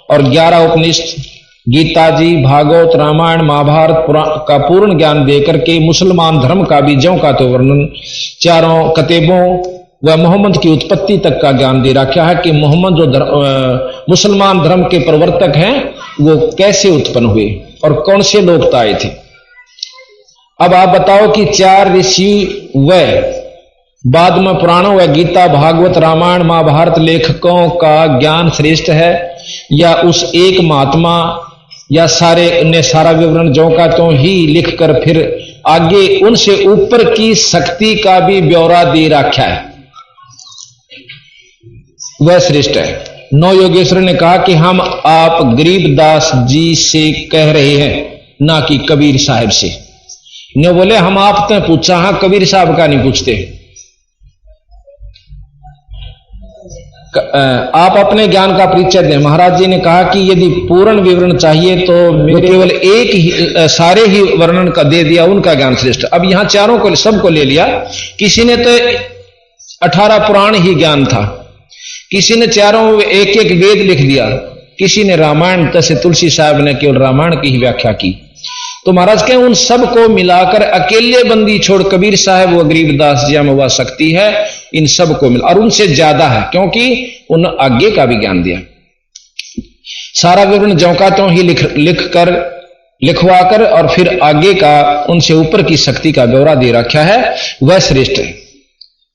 और 11 उपनिषद, गीता जी, भागवत, रामायण, महाभारत का पूर्ण ज्ञान देकर के मुसलमान धर्म का भी ज्यों का तो वर्णन, चारों कतेबों व मोहम्मद की उत्पत्ति तक का ज्ञान दे रखा है कि मोहम्मद जो मुसलमान धर्म के प्रवर्तक हैं वो कैसे उत्पन्न हुए और कौन से लोग आए थे। अब आप बताओ कि 4 ऋषि व बाद में पुराणों व गीता, भागवत, रामायण, महाभारत लेखकों का ज्ञान श्रेष्ठ है या उस एक महात्मा या सारे ने सारा विवरण जो का तो ही लिखकर फिर आगे उनसे ऊपर की शक्ति का भी ब्यौरा दे रखा है, वह श्रेष्ठ है। 9 योगेश्वर ने कहा कि हम आप गरीबदास जी से कह रहे हैं, ना कि कबीर साहब से। ने बोले हम आपने पूछा, हाँ कबीर साहब का नहीं पूछते। आप अपने ज्ञान का परिचय दें। महाराज जी ने कहा कि यदि पूर्ण विवरण चाहिए तो केवल एक ही, सारे ही वर्णन का दे दिया, उनका ज्ञान श्रेष्ठ। अब यहां चारों को सबको ले लिया। किसी ने तो 18 पुराण ही ज्ञान था, किसी ने चारों एक एक वेद लिख दिया, किसी ने रामायण, जैसे तुलसी साहब ने केवल रामायण की ही व्याख्या की। तो महाराज के उन सबको मिलाकर अकेले बंदी छोड़ कबीर साहब व गरीबदास जी में वह शक्ति है, इन सबको मिला और उनसे ज्यादा है, क्योंकि उन आगे का भी ज्ञान दिया। सारा विवरण जौका तो ही लिखवा कर और फिर आगे का उनसे ऊपर की शक्ति का ब्यौरा दे रखा है, वह श्रेष्ठ है।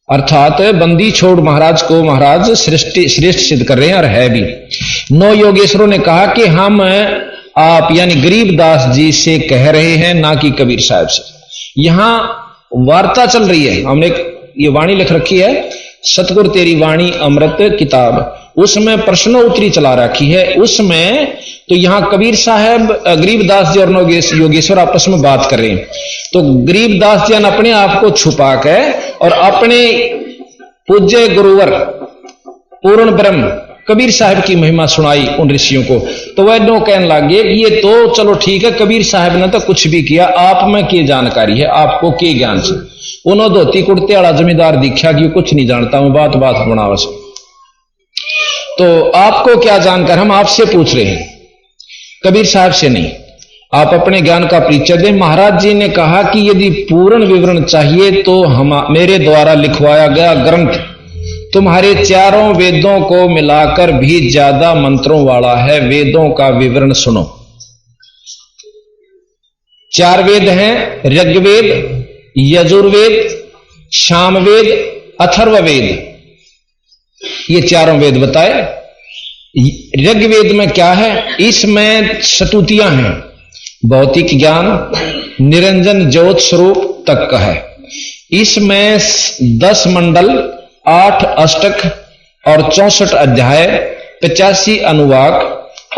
अर्थात बंदी छोड़ महाराज को महाराज श्रेष्ठ सिद्ध कर रहे हैं और है भी। 9 योगेश्वरों ने कहा कि हम आप यानी गरीबदास जी से कह रहे हैं, ना कि कबीर साहब से। यहां वार्ता चल रही है। हमने ये वाणी लिख रखी है, सतगुरु तेरी वाणी अमृत किताब, उसमें प्रश्नोत्तरी चला रखी है। उसमें तो यहां कबीर साहब, गरीबदास जी और योगेश्वर आपस में बात कर रहे हैं। तो गरीबदास जी ने अपने आप को छुपा के और अपने पूज्य गुरुवर पूर्ण ब्रह्म कबीर साहब की महिमा सुनाई उन ऋषियों को। तो वह दो कहने लगे कि ये तो चलो ठीक है, कबीर साहब ने तो कुछ भी किया, आप में क्या जानकारी है, आपको क्या ज्ञान से। उन्होंने धोती कुर्ते वाला जमींदार दिखा कि कुछ नहीं जानता हूं, बात बात बनावस। तो आपको क्या जानकर, हम आपसे पूछ रहे हैं, कबीर साहब से नहीं। आप अपने ज्ञान का परिचय दें। महाराज जी ने कहा कि यदि पूर्ण विवरण चाहिए तो हम मेरे द्वारा लिखवाया गया ग्रंथ तुम्हारे चारों वेदों को मिलाकर भी ज्यादा मंत्रों वाला है। वेदों का विवरण सुनो। 4 वेद हैं, ऋग्वेद, यजुर्वेद, सामवेद, अथर्ववेद। ये चारों वेद बताए। ऋग्वेद में क्या है, इसमें स्तुतियां हैं, भौतिक ज्ञान, निरंजन ज्योत स्वरूप तक का है। इसमें 10 मंडल, 8 अष्टक और 64 अध्याय, 85 अनुवाक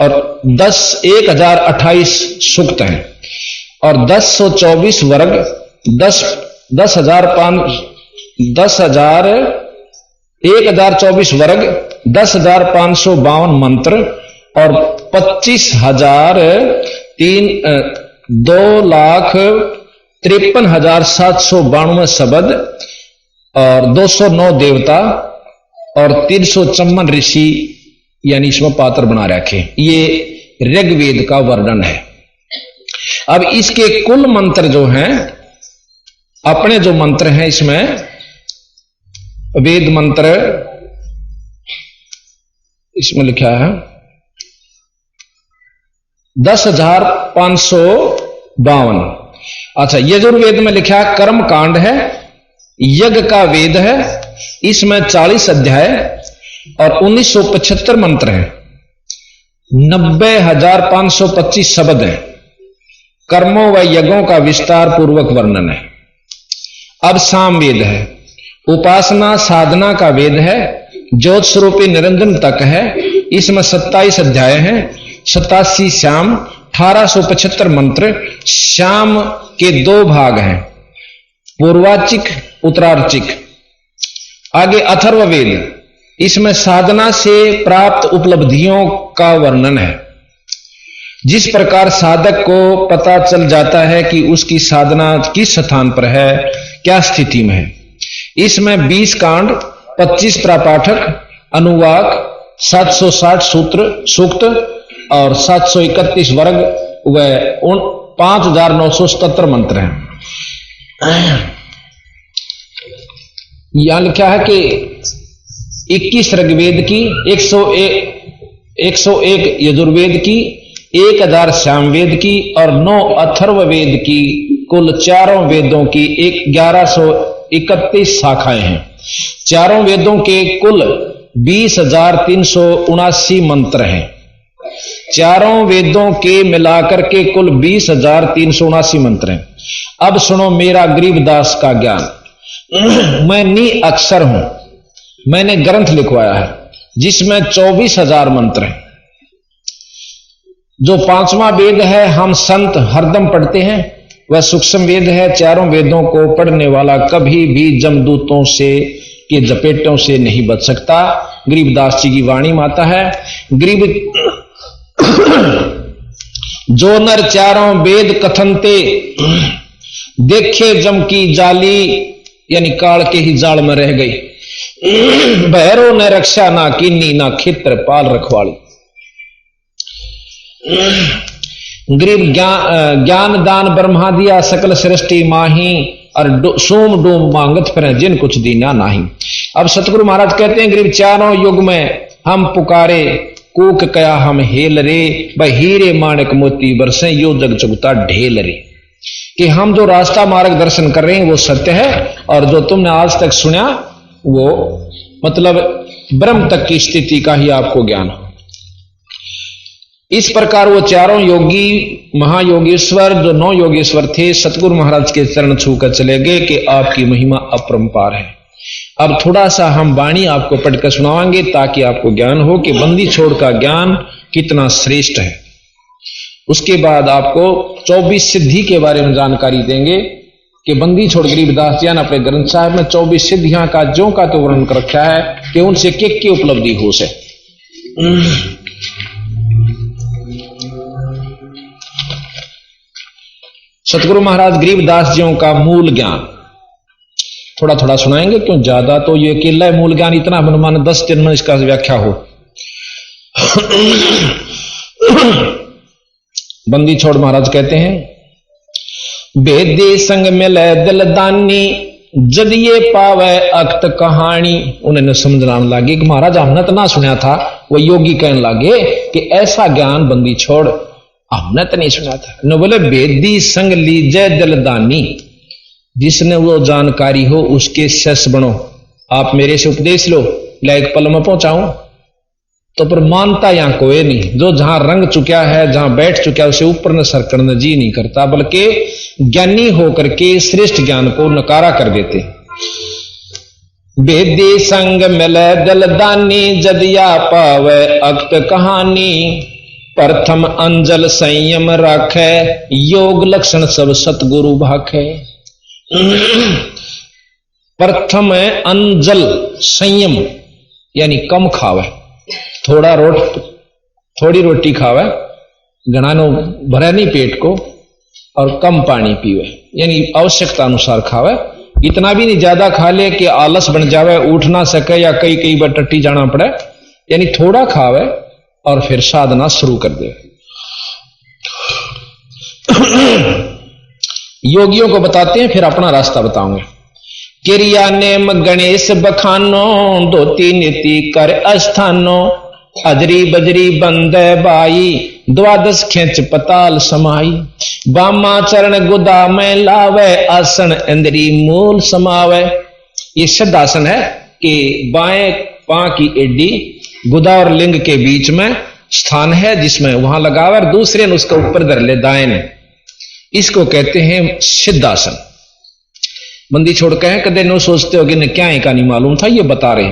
और 1028 सूक्त हैं और 1024 वर्ग 1024 वर्ग, 10,552 मंत्र और 2,53,792 शब्द और 209 देवता और 354 ऋषि यानी इसमें पात्र बना रखे। ये ऋग्वेद का वर्णन है। अब इसके कुल मंत्र जो हैं, अपने जो मंत्र हैं इसमें वेद मंत्र इसमें लिखा है 10,552। अच्छा, यजुर्वेद में लिखा है कर्म कांड है, यज्ञ का वेद है, इसमें 40 अध्याय और 1975 मंत्र हैं, 90,525 शब्द हैं, कर्मों व यज्ञों का विस्तार पूर्वक वर्णन है। अब सामवेद है, उपासना साधना का वेद है, ज्योत स्वरूपी निरंजन तक है, इसमें 27 अध्याय हैं, 87 श्याम, 1875 मंत्र। श्याम के 2 भाग हैं, पूर्वार्चिक उत्तरार्चिक। आगे अथर्ववेद, इसमें साधना से प्राप्त उपलब्धियों का वर्णन है, जिस प्रकार साधक को पता चल जाता है कि उसकी साधना किस स्थान पर है, क्या स्थिति में है। इसमें 20 कांड, 25 प्रापाठक, अनुवाक, 760 सूत्र सूक्त और 731 वर्ग व 5,977 मंत्र हैं। यहां लिखा है कि 21 ऋग्वेद की, 101 यजुर्वेद की, 1000 सामवेद की और 9 अथर्ववेद की, कुल चारों वेदों की 1131 शाखाएं हैं। चारों वेदों के कुल 20,379 मंत्र हैं। चारों वेदों के मिलाकर के कुल 20,379 मंत्र हैं। अब सुनो मेरा गरीबदास का ज्ञान। मैं अक्षर हूं, मैंने ग्रंथ लिखवाया है जिसमें 24,000 मंत्र हैं। जो 5वां वेद है हम संत हरदम पढ़ते हैं, वह सूक्ष्म वेद है। चारों वेदों को पढ़ने वाला कभी भी जमदूतों से के जपेटों से नहीं बच सकता। गरीबदास जी की वाणी माता है, गरीब जो नर चारों वेद कथनते, देखे जम की जाली, यानी काल के ही जाल में रह गई। भैरो न रक्षा ना कीनी, ना खेत्र पाल रखवाली। गरीब ज्ञान दान ब्रह्मा दिया, सकल सृष्टि माही, और सोम डूम मांगत फिर जिन कुछ दीना नहीं। अब सतगुरु महाराज कहते हैं, गरीब चारों युग में हम पुकारे, कूक कया हम हेल रे, भाई हीरे माणिक मोती बरसे, यो जग चुगता ढेल रे। कि हम जो रास्ता मार्गदर्शन कर रहे हैं वो सत्य है, और जो तुमने आज तक सुना वो मतलब ब्रह्म तक की स्थिति का ही आपको ज्ञान हो। इस प्रकार वो चारों योगी महायोगेश्वर, जो 9 योगेश्वर थे, सतगुरु महाराज के चरण छूकर चले गए कि आपकी महिमा अपरंपार है। अब थोड़ा सा हम वाणी आपको पढ़कर सुनाएंगे ताकि आपको ज्ञान हो कि बंदी छोड़ का ज्ञान कितना श्रेष्ठ है। उसके बाद आपको 24 सिद्धि के बारे में जानकारी देंगे कि बंदी छोड़ गरीबदास जी ने अपने ग्रंथ साहब में 24 सिद्धियां का जो का तो वर्णन कर रखा है कि उनसे की उपलब्धि हो से। सतगुरु महाराज गरीबदास जियों का मूल ज्ञान थोड़ा थोड़ा सुनाएंगे, क्यों ज्यादा तो ये अकेला मूल ज्ञान इतना अनुमान 10 दिन में इसका व्याख्या हो। बंदी छोड़ महाराज कहते हैं, बेदे संग मिले दिलदानी, जद ये पावे अक्त कहानी। उन्होंने समझना लगे कि महाराज हमने तो ना सुना था। वो योगी कहने लगे कि ऐसा ज्ञान बंदी छोड़ हमने तो नहीं सुना था। न बोले बेदी संग लीजे दिलदानी, जिसने वो जानकारी हो उसके शिष्य बनो। आप मेरे से उपदेश लो, लाइक पल में पहुंचाऊं तो पर मानता यहां कोई नहीं। जो जहां रंग चुका है, जहां बैठ चुका है, उसे ऊपर न सरकण जी नहीं करता, बल्कि ज्ञानी होकर के श्रेष्ठ ज्ञान को नकारा कर देते। बेदी संग मिले दिलदानी, जदिया पावे अक्त कहानी, प्रथम अंजल संयम राखे, योग लक्षण सब सतगुरु भाखे। प्रथम है अंजल संयम, यानी कम खावे, थोड़ी रोटी खावे, घनानो भरे नहीं पेट को, और कम पानी पीवे, यानी आवश्यकता अनुसार खावे। इतना भी नहीं ज्यादा खा ले कि आलस बन जावे, उठ ना सके या कई बार टट्टी जाना पड़े, यानी थोड़ा खावे और फिर साधना शुरू कर दे। योगियों को बताते हैं, फिर अपना रास्ता बताऊंगे। क्रिया नेम गणेश बखानो, धोती नीति कर अस्थानो, अजरी बजरी बंद बाई, द्वादश खेच पताल समाई, बामा चरण गुदा में लावे, आसन इंद्री मूल समावे। ये सिद्धासन है कि बाएं पांव की एडी गुदा और लिंग के बीच में स्थान है, जिसमें वहां लगावे और दूसरे ने उसके ऊपर धर ले दाएं ने, इसको कहते हैं सिद्धासन। बंदी छोड़ के कदे नो सोचते हो कि न क्या का नहीं मालूम था, ये बता रहे।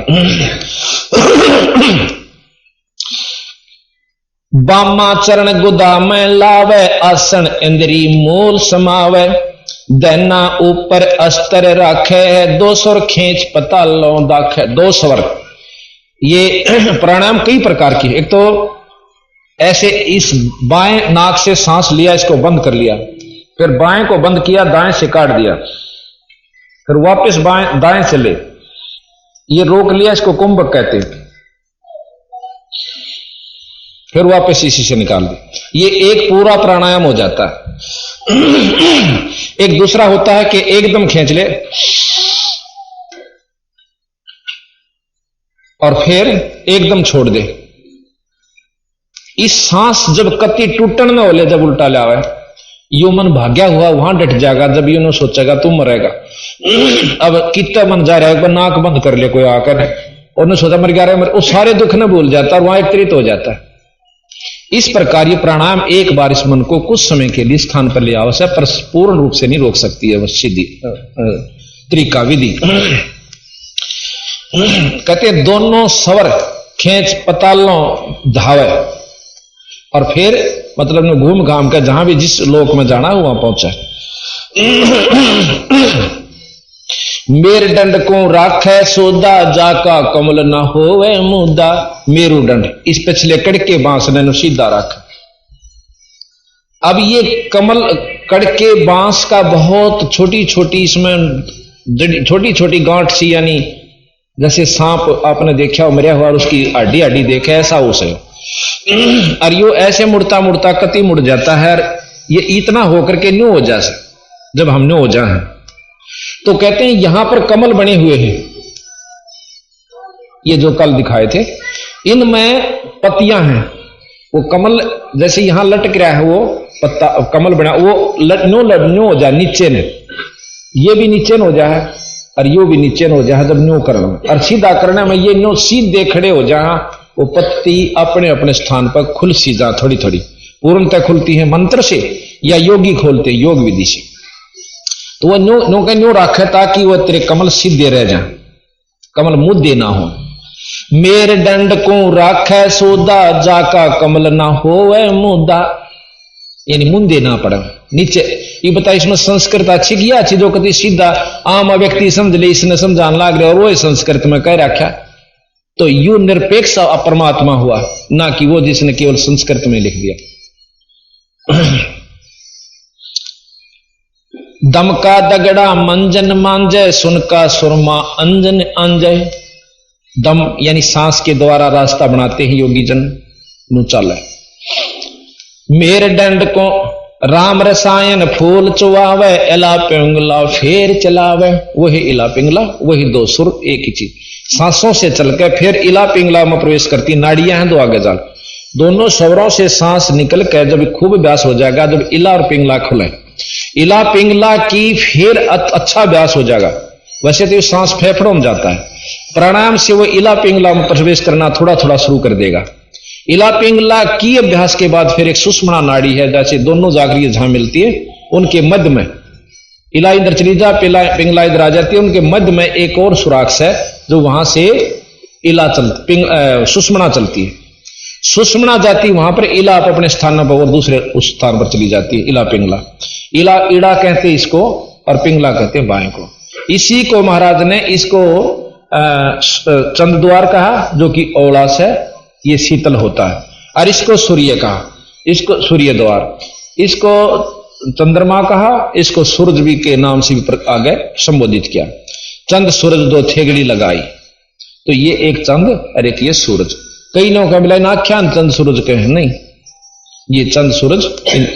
बामा चरण गुदा में लावे, आसन इंद्री मूल समावे, दैना ऊपर अस्तर राखे, दो स्वर खींच पतालों दाखे। दो स्वर, ये प्राणायाम कई प्रकार की। एक तो ऐसे इस बाएं नाक से सांस लिया, इसको बंद कर लिया, फिर बाएं को बंद किया, दाएं से काट दिया, फिर वापस बाएं दाएं से ले, ये रोक लिया, इसको कुंभक कहते हैं, फिर वापस इसी से निकाल दी। ये एक पूरा प्राणायाम हो जाता है। एक दूसरा होता है कि एकदम खींच ले और फिर एकदम छोड़ दे। इस सांस जब कति टूटन न हो ले, जब उल्टा लावे, यो मन भाग्या हुआ वहां डट जाएगा, जब यू न सोचेगा तू मरेगा। अब कितना मन जा रहा है, नाक बंद कर ले कोई आकर, और न सोचा मर गया, वो सारे दुख न भूल जाता और वहां एकत्रित हो जाता है। इस प्रकार ये प्राणायाम एक बार इस मन को कुछ समय के लिए स्थान पर ले आवश्यक, पर पूर्ण रूप से नहीं रोक सकती है वो सीधी तरीका विधि। कहते दोनों स्वर खींच पतालों धावे, और फिर मतलब ने घूम घाम कर जहां भी जिस लोक में जाना वहां पहुंचा। मेरुदंड को राखे सोदा, जाका कमल न होवे मुदा। मेरुदंड, इस पिछले कड़के बांस ने सीधा रख। अब ये कमल कड़के बांस का बहुत छोटी छोटी, इसमें छोटी छोटी गांठ सी, यानी जैसे सांप आपने देखा हो मरिया हुआ, उसकी हड्डी हड्डी देखे, ऐसा उसे। और यो ऐसे मुड़ता मुड़ता कति मुड़ जाता है, ये इतना होकर के न्यू हो जाए। जब हम न्यू हो जाए तो कहते हैं यहां पर कमल बने हुए हैं, ये जो कल दिखाए थे, इनमें पत्तियां हैं। वो कमल जैसे यहां लटक रहा है, वो पत्ता कमल बना, वो न्यू हो जाए नीचे ने, ये भी नीचे हो जाए और यो भी नीचे हो जाए। जब न्यू करना और सीधा करना में, ये न्यू सीधे खड़े हो जाए, वो पत्ती अपने अपने स्थान पर खुल सी जा, थोड़ी थोड़ी पूर्णतः खुलती है मंत्र से या योगी खोलते योग विधि से। तो वह न्यू का न्यू रखे ताकि वह तेरे कमल सीधे रह जाए, कमल मुद्दे ना हो। मेरुदंड को राखे सोदा, जाका कमल ना होवे मुद्दा, यानी मुंदे ना पड़े नीचे। ये बता, इसमें संस्कृत अच्छी किया अच्छी, जो कभी सीधा आम व्यक्ति समझ ले, इसने समझाने लग रहे और वो संस्कृत में कह रखा, तो यू निरपेक्ष परमात्मा हुआ, ना कि वो जिसने केवल संस्कृत में लिख दिया। दम का दगड़ा मंजन मांजे, सुन का सुरमा अंजन अंजय। दम यानी सांस के द्वारा रास्ता बनाते हैं योगी जन नु चल। मेरुदंड को राम रसायन फूल चुआवे, इला पिंगला फेर चलावे। वही इला पिंगला, वही दो सुर एक ही चीज, सांसों से चलकर फिर इला पिंगला में प्रवेश करती। नाड़ियां हैं दो आगे जाल, दोनों स्वरों से सांस निकल कर जब खूब अभ्यास हो जाएगा, जब इला और पिंगला खुले, इला पिंगला की फिर अच्छा अभ्यास हो जाएगा। वैसे तो सांस फेफड़ों में जाता है, प्राणायाम से वो इला पिंगला में प्रवेश करना थोड़ा थोड़ा शुरू कर देगा। इला पिंगला की अभ्यास के बाद फिर एक सुषुम्ना नाड़ी है, जैसे दोनों जागरी जहां मिलती है उनके मध्य में, इला इधर चली जा पिंगला इधर आ जाती है, उनके मध्य में एक और सुराख है जो वहां से इला चलती, सुषुम्ना चलती है। सुषुम्ना जाती वहां पर, इला अपने स्थान पर और दूसरे उस स्थान पर चली जाती है, इला पिंगला। इला ईड़ा कहते हैं इसको, और पिंगला कहते हैं बाएं को। इसी को महाराज ने इसको चंद द्वार कहा, जो कि औलास है, ये शीतल होता है। और इसको सूर्य कहा, इसको सूर्य द्वार, इसको चंद्रमा कहा, इसको सूरज भी के नाम से भी आगे संबोधित किया। चंद सूरज दो थेगड़ी लगाई, तो ये एक चंद और एक ये सूरज। कई लोगों का मिला आख्यान चंद सूरज के हैं, नहीं, ये चंद सूरज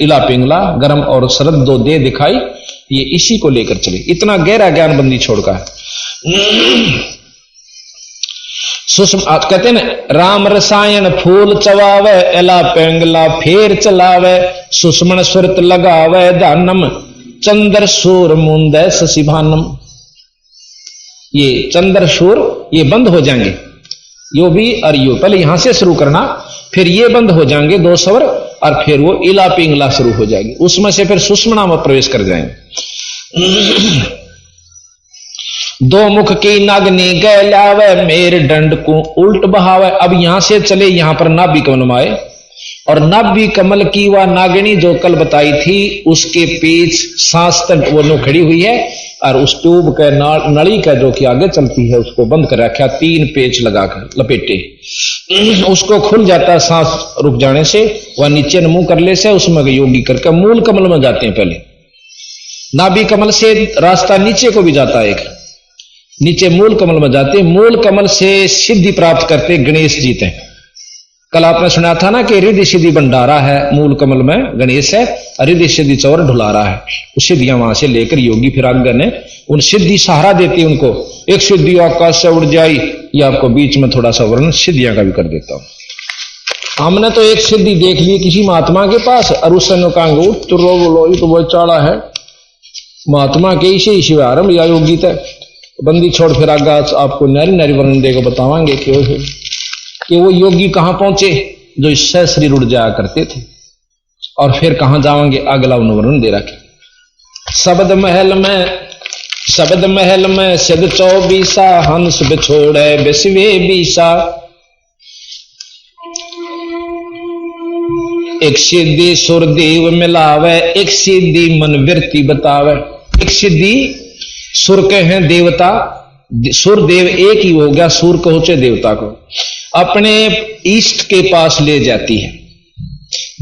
इला पिंगला गर्म और शरद दो दे दिखाई, ये इसी को लेकर चले। इतना गहरा ज्ञान बंदी छोड़का है। सुषमा कहते हैं ना, राम रसायन फूल चवावे एला पेंगला फेर चलावे, सुषमन सुरत लगावे दानम चंद्र सूर मुंदे शशिभानम। ये चंद्र सूर ये बंद हो जाएंगे, यो भी और यो, पहले यहां से शुरू करना, फिर ये बंद हो जाएंगे दो स्वर, और फिर वो इला पिंगला शुरू हो जाएगी, उसमें से फिर सुषमना में प्रवेश कर जाएंगे। दो मुख की नागनी गैलावे मेर दंड को उल्ट बहावे। अब यहां से चले यहां पर नाभि कमल में आए, और नाभि कमल की वह नागिनी जो कल बताई थी, उसके पीछ सांस तक वो नो खड़ी हुई है, और उस ट्यूब के नली का जो कि आगे चलती है उसको बंद कर रखा, 3 पेच लगाकर लपेटे, उसको खुल जाता है सांस रुक जाने से, वह नीचे न मुंह कर ले से उसमें योगी करके मूल कमल में जाते हैं। पहले नाभि कमल से रास्ता नीचे को भी जाता है, एक नीचे मूल कमल में जाते, मूल कमल से सिद्धि प्राप्त करते गणेश जी थे। कल आपने सुना था ना कि रिद्धि सिद्धि भंडारा है मूल कमल में गणेश है, और रिद्धि सिद्धि चौर ढुलारा है। उस सिद्धियां वहां से लेकर योगी फिर आगे ने उन सिद्धि सहारा देती है उनको। एक सिद्धि आकाश से उड़ जाई, ये आपको बीच में थोड़ा सा वर्णन सिद्धियां का भी कर देता हूं। हमने तो एक सिद्धि देख ली किसी महात्मा के पास, और उससे कहेंगे तो रो बोलो ये तो बहुत चाड़ा है, महात्मा के इसे शिवारंभ या योगी तक बंदी छोड़, फिर आगे आपको नारी नारी वर्णन देकर बतावांगे कि वो योगी कहां पहुंचे जो इससे शरीर उड़ जाया करते थे, और फिर कहां जाएंगे अगला वर्णन दे रखे। शब्द महल में सिद्ध 24 हंस बिछोड़े बिस्वे 20, एक सिद्धि सुरदेव मिलावे, एक सिद्धि मन वृत्ति बतावे। एक सिद्धि सुर के हैं देवता, सुर देव एक ही हो गया, सुर को होचे देवता को अपने इष्ट के पास ले जाती है।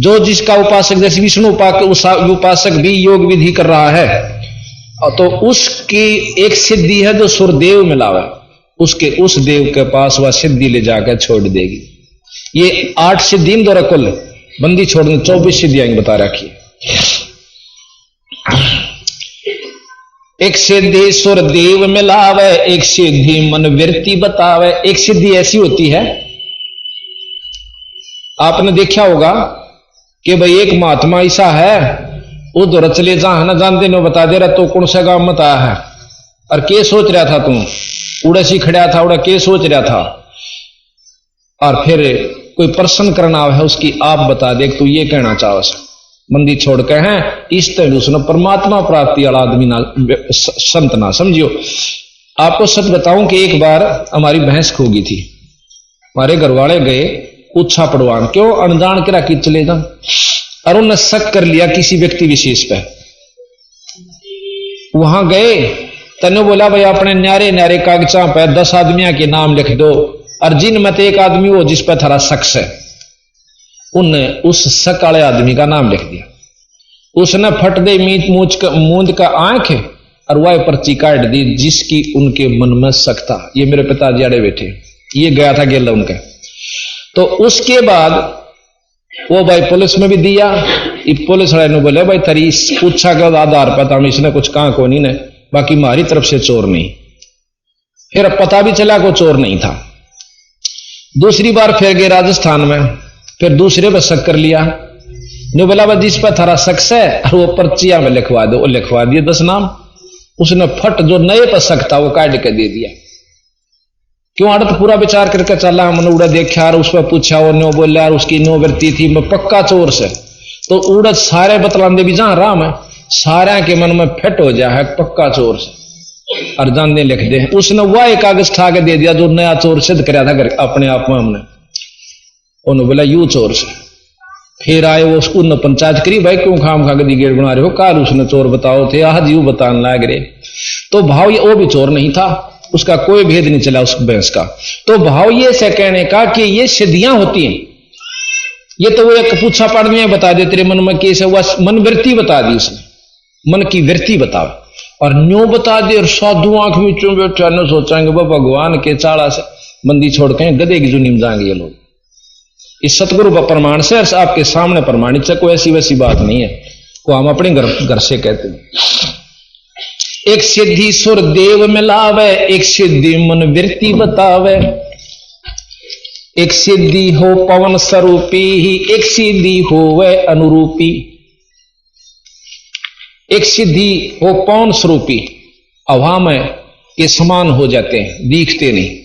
जो जिसका उपासक, जैसे विष्णु उपासक भी योग विधि कर रहा है, तो उसकी एक सिद्धि है जो सुरदेव मिलावे, उसके उस देव के पास वह सिद्धि ले जाकर छोड़ देगी। ये 8 सिद्धि दो कुल बंदी छोड़ने 24 सिद्धियां बता रखी। एक सिद्धि सुरदेव मिलावे, एक सिद्धि मन वृत्ति बतावे। एक सिद्धि ऐसी होती है, आपने देखा होगा कि भाई एक महात्मा ऐसा है, उधर चले जा ना जानते न बता दे रहा तो कौन सा गांव मत आया है, और के सोच रहा था तू, उड़े सी खड़ा था, उड़ा के सोच रहा था, और फिर कोई प्रश्न करना है उसकी आप बता दे तू ये कहना चाहो। मंदी छोड़ के हैं इस तरह उसने परमात्मा प्राप्ति वाला आदमी ना संत ना समझियो। आपको सच बताऊं कि एक बार हमारी भैंस खो गई थी, हमारे घर वाले गए पूछा पड़वान, क्यों अनजान के राखी चले जा, और उन्होंने शक कर लिया किसी व्यक्ति विशेष पे। वहां गए, तने बोला भाई अपने न्यारे न्यारे कागजा पे 10 आदमियों के नाम लिख दो, और जिन मत एक आदमी हो जिस पर थारा शख्स है। उनने उस शक वाले आदमी का नाम लिख दिया। उसने फट दे मूंद का आंख और वह पर्ची काट दी जिसकी उनके मन में शक था। ये मेरे पिताजी आड़े बैठे, ये गया था गेला उनका। तो उसके बाद वो भाई पुलिस में भी दिया। पुलिस वाले ने बोले भाई तरी पूछा के आधार पर हम इसने कुछ कहा को नहीं ने, बाकी हमारी तरफ से चोर नहीं। फिर पता भी चला को चोर नहीं था। दूसरी बार फिर गए राजस्थान में, फिर दूसरे पर शक कर लिया। ने बोला भाई जिस पर थारा शख्स है और वो पर्चिया में लिखवा दो, वो लिखवा दिए 10 नाम। उसने फट जो नए पर शक था वो काट के दे दिया। क्यों आड़त पूरा विचार करके चला, हमने उड़ा देखा और उस पर पूछा, वो नो बोला और उसकी नो वृत्ति थी मैं पक्का चोर से। तो उड़द सारे बतलांदे भी जहां राम है सारे के मन में फिट हो जाए है पक्का चोर से, और जानने लिख दे। उसने वह एक कागज ठा के दे दिया जो नया चोर सिद्ध कराया था अपने आप में हमने। उन्होंने बोला यू चोर से। फिर आए वो उसको न पंचायत करी, भाई क्यों खाम खा गदी गेट बना रहे हो, काल उसने चोर बताओ थे, आज यू बताने लग रहे। तो भाव ये वो भी चोर नहीं था, उसका कोई भेद नहीं चला उस भैंस का। तो भाव ये से कहने का कि ये सिद्धियां होती हैं, ये तो वो एक पूछा पढ़ में बता दे तेरे मन में कैसे हुआ, मन वृत्ति बता दी उसने, मन की वृत्ति बता और न्यू बता दे। और साधु आंख में चुम बैठा न सोचेंगे वो भगवान के चाड़ा से बंदी छोड़ के गधे की जुनी में जाएंगे ये लोग। इस सतगुरु का प्रमाण से आपके सामने प्रमाणित है, कोई ऐसी वैसी बात नहीं है, को हम अपने घर से कहते हैं। एक सिद्धि सुर देव मिलावे, एक सिद्धि मन वृत्ति बतावे, एक सिद्धि हो पवन स्वरूपी ही, एक सिद्धि हो वह अनुरूपी। एक सिद्धि हो पवन स्वरूपी, हवा में के समान हो जाते हैं, दिखते नहीं।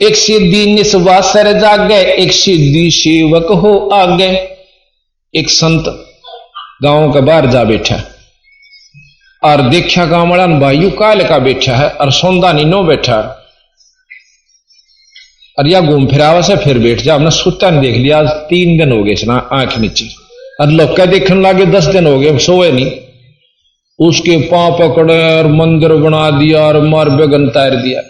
एक सिद्धि निस्वासर जागे, एक सिद्धि सेवक हो आगे। एक संत गांव के बाहर जा बैठा और देखा गांव वाला भाई काल का बैठा है और सौंदा नीनो बैठा है और या घूम फिरावा से फिर बैठ जा। हमने सुता नहीं देख लिया, आज 3 दिन हो गए ना आंख नीचे, और लोग क्या देखने लगे 10 दिन हो गए सोए नहीं। उसके पांव पकड़े और मंदिर बना दिया और मार बेगन तैर दिया।